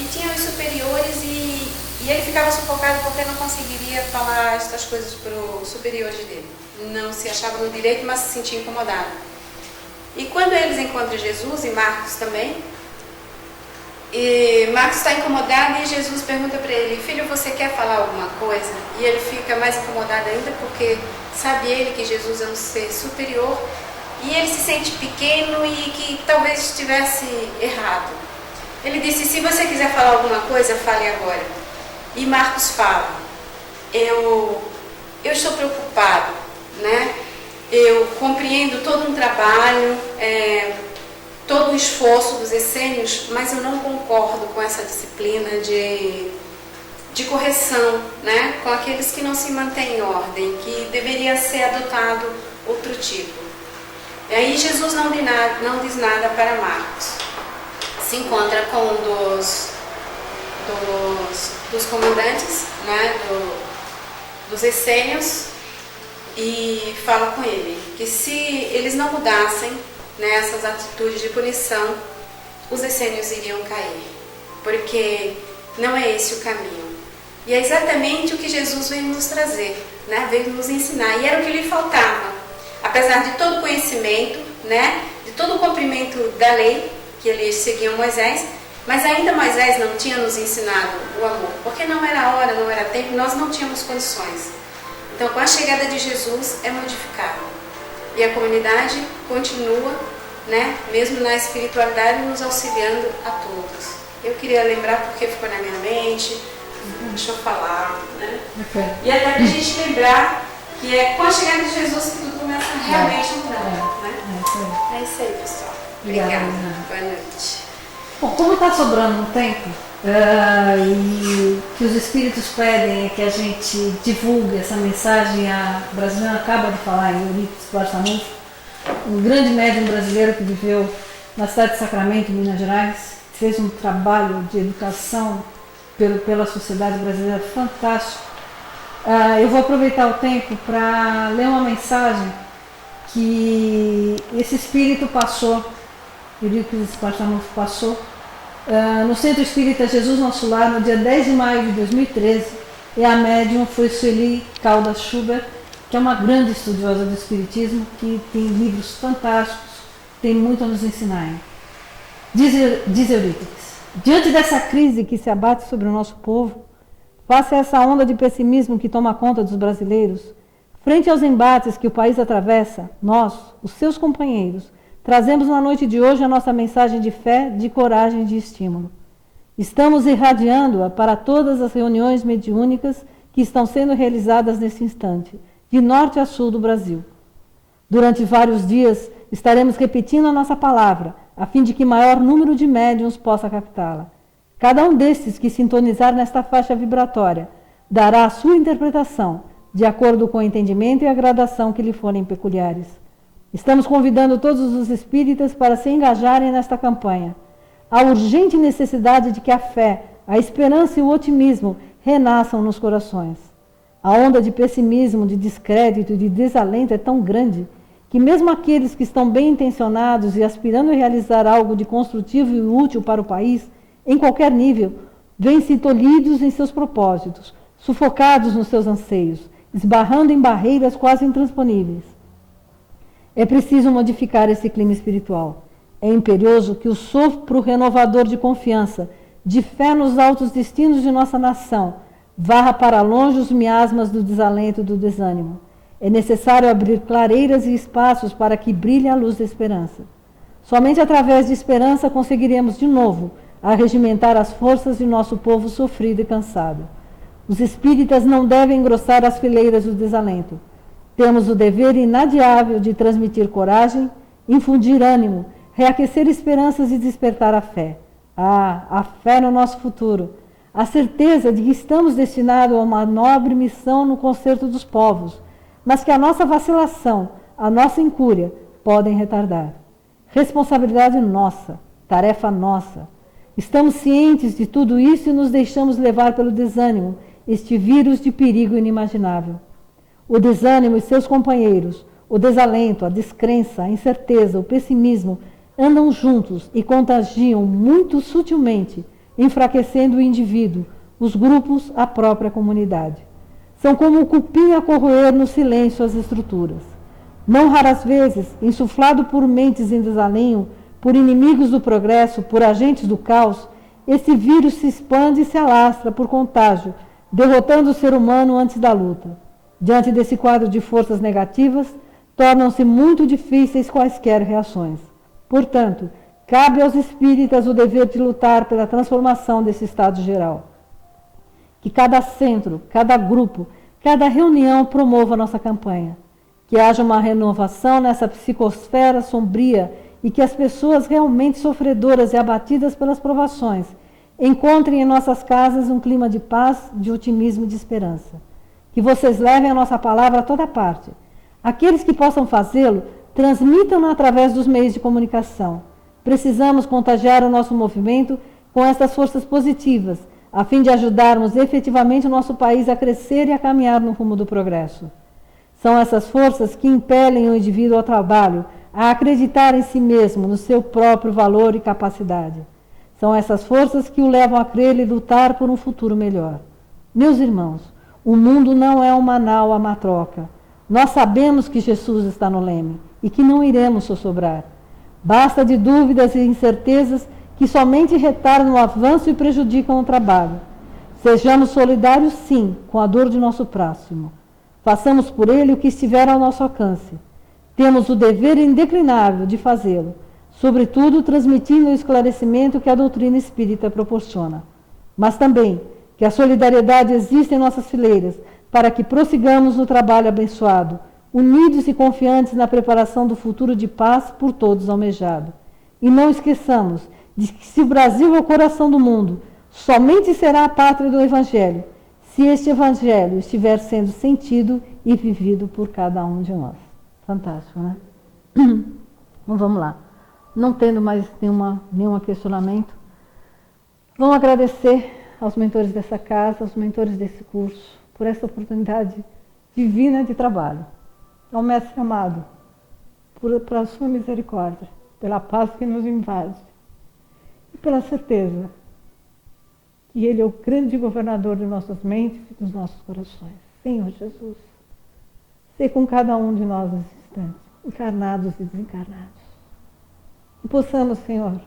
e tinha os superiores, e ele ficava sufocado porque não conseguiria falar estas coisas para os superiores dele. Não se achava no direito, mas se sentia incomodado. E quando eles encontram Jesus, e Marcos também, e Marcos está incomodado e Jesus pergunta para ele: filho, você quer falar alguma coisa? E ele fica mais incomodado ainda porque sabe ele que Jesus é um ser superior e ele se sente pequeno e que talvez estivesse errado. Ele disse: se você quiser falar alguma coisa, fale agora. E Marcos fala: eu estou preocupado, né? Eu compreendo todo um trabalho, todo o esforço dos essênios, mas eu não concordo com essa disciplina de correção, né? Com aqueles que não se mantêm em ordem, que deveria ser adotado outro tipo. E aí Jesus não diz nada para Marcos. Se encontra com um dos comandantes, né? Dos essênios, e fala com ele que se eles não mudassem, né, essas atitudes de punição, os essênios iriam cair, porque não é esse o caminho. E é exatamente o que Jesus veio nos trazer, né, veio nos ensinar, e era o que lhe faltava. Apesar de todo o conhecimento, né, de todo o cumprimento da lei, que eles seguiam Moisés, mas ainda Moisés não tinha nos ensinado o amor, porque não era hora, não era tempo, nós não tínhamos condições. Então, com a chegada de Jesus, é modificado. E a comunidade continua, né, mesmo na espiritualidade, nos auxiliando a todos. Eu queria lembrar porque ficou na minha mente, deixa eu falar, né? Okay. E até para a gente lembrar que é com a chegada de Jesus que tudo começa realmente a mudar, né? É isso aí, pessoal. Obrigada. Boa noite. Bom, como está sobrando um tempo, e que os espíritos pedem que a gente divulgue essa mensagem, a brasileira acaba de falar em Eurípides Barçanupos, um grande médium brasileiro que viveu na cidade de Sacramento, em Minas Gerais, fez um trabalho de educação pela sociedade brasileira fantástico. Eu vou aproveitar o tempo para ler uma mensagem que esse espírito passou, Eurípides Barçanupos passou, no Centro Espírita Jesus Nosso Lar, no dia 10 de maio de 2013, e a médium foi Sueli Caldas Schubert, que é uma grande estudiosa do Espiritismo, que tem livros fantásticos, tem muito a nos ensinar. Diz Eurípides: diante dessa crise que se abate sobre o nosso povo, face a essa onda de pessimismo que toma conta dos brasileiros, frente aos embates que o país atravessa, nós, os seus companheiros, trazemos na noite de hoje a nossa mensagem de fé, de coragem e de estímulo. Estamos irradiando-a para todas as reuniões mediúnicas que estão sendo realizadas nesse instante, de norte a sul do Brasil. Durante vários dias estaremos repetindo a nossa palavra, a fim de que maior número de médiuns possa captá-la. Cada um destes que sintonizar nesta faixa vibratória dará a sua interpretação, de acordo com o entendimento e a gradação que lhe forem peculiares. Estamos convidando todos os espíritas para se engajarem nesta campanha. Há urgente necessidade de que a fé, a esperança e o otimismo renasçam nos corações. A onda de pessimismo, de descrédito e de desalento é tão grande que mesmo aqueles que estão bem intencionados e aspirando a realizar algo de construtivo e útil para o país, em qualquer nível, vêm-se tolhidos em seus propósitos, sufocados nos seus anseios, esbarrando em barreiras quase intransponíveis. É preciso modificar esse clima espiritual. É imperioso que o sopro renovador de confiança, de fé nos altos destinos de nossa nação, varra para longe os miasmas do desalento e do desânimo. É necessário abrir clareiras e espaços para que brilhe a luz da esperança. Somente através de esperança conseguiremos de novo arregimentar as forças de nosso povo sofrido e cansado. Os espíritas não devem engrossar as fileiras do desalento. Temos o dever inadiável de transmitir coragem, infundir ânimo, reaquecer esperanças e despertar a fé. A fé no nosso futuro, a certeza de que estamos destinados a uma nobre missão no concerto dos povos, mas que a nossa vacilação, a nossa incúria, podem retardar. Responsabilidade nossa, tarefa nossa. Estamos cientes de tudo isso e nos deixamos levar pelo desânimo, este vírus de perigo inimaginável. O desânimo e seus companheiros, o desalento, a descrença, a incerteza, o pessimismo, andam juntos e contagiam muito sutilmente, enfraquecendo o indivíduo, os grupos, a própria comunidade. São como um cupim a corroer no silêncio as estruturas. Não raras vezes, insuflado por mentes em desalinho, por inimigos do progresso, por agentes do caos, esse vírus se expande e se alastra por contágio, derrotando o ser humano antes da luta. Diante desse quadro de forças negativas, tornam-se muito difíceis quaisquer reações. Portanto, cabe aos espíritas o dever de lutar pela transformação desse estado geral. Que cada centro, cada grupo, cada reunião promova a nossa campanha. Que haja uma renovação nessa psicosfera sombria e que as pessoas realmente sofredoras e abatidas pelas provações encontrem em nossas casas um clima de paz, de otimismo e de esperança. Que vocês levem a nossa palavra a toda parte. Aqueles que possam fazê-lo, transmitam-na através dos meios de comunicação. Precisamos contagiar o nosso movimento com estas forças positivas, a fim de ajudarmos efetivamente o nosso país a crescer e a caminhar no rumo do progresso. São essas forças que impelem o indivíduo ao trabalho, a acreditar em si mesmo, no seu próprio valor e capacidade. São essas forças que o levam a crer e lutar por um futuro melhor. Meus irmãos, o mundo não é uma nau à matroca. Nós sabemos que Jesus está no leme e que não iremos sossobrar. Basta de dúvidas e incertezas que somente retardam o avanço e prejudicam o trabalho. Sejamos solidários, sim, com a dor de nosso próximo. Façamos por ele o que estiver ao nosso alcance. Temos o dever indeclinável de fazê-lo, sobretudo transmitindo o esclarecimento que a doutrina espírita proporciona. Mas também que a solidariedade exista em nossas fileiras, para que prossigamos no trabalho abençoado, unidos e confiantes na preparação do futuro de paz por todos almejado. E não esqueçamos de que se o Brasil é o coração do mundo, somente será a pátria do Evangelho, se este Evangelho estiver sendo sentido e vivido por cada um de nós. Fantástico, né? Então vamos lá. Não tendo mais nenhum questionamento, vamos agradecer aos mentores dessa casa, aos mentores desse curso, por essa oportunidade divina de trabalho. Ao Mestre amado, por a sua misericórdia, pela paz que nos invade e pela certeza que Ele é o grande governador de nossas mentes e dos nossos corações. Senhor Jesus, sê com cada um de nós nesse instante, encarnados e desencarnados. E possamos, Senhor,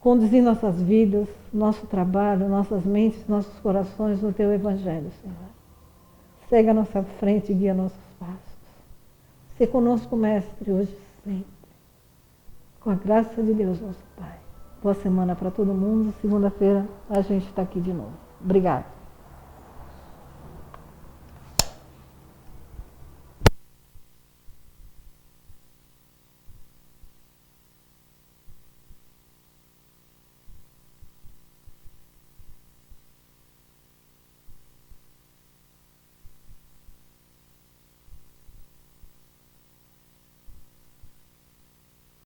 conduzir nossas vidas, nosso trabalho, nossas mentes, nossos corações no Teu Evangelho, Senhor. Segue à nossa frente e guia nossos passos. Sê conosco, Mestre, hoje e sempre. Com a graça de Deus, nosso Pai. Boa semana para todo mundo. Segunda-feira a gente está aqui de novo. Obrigada.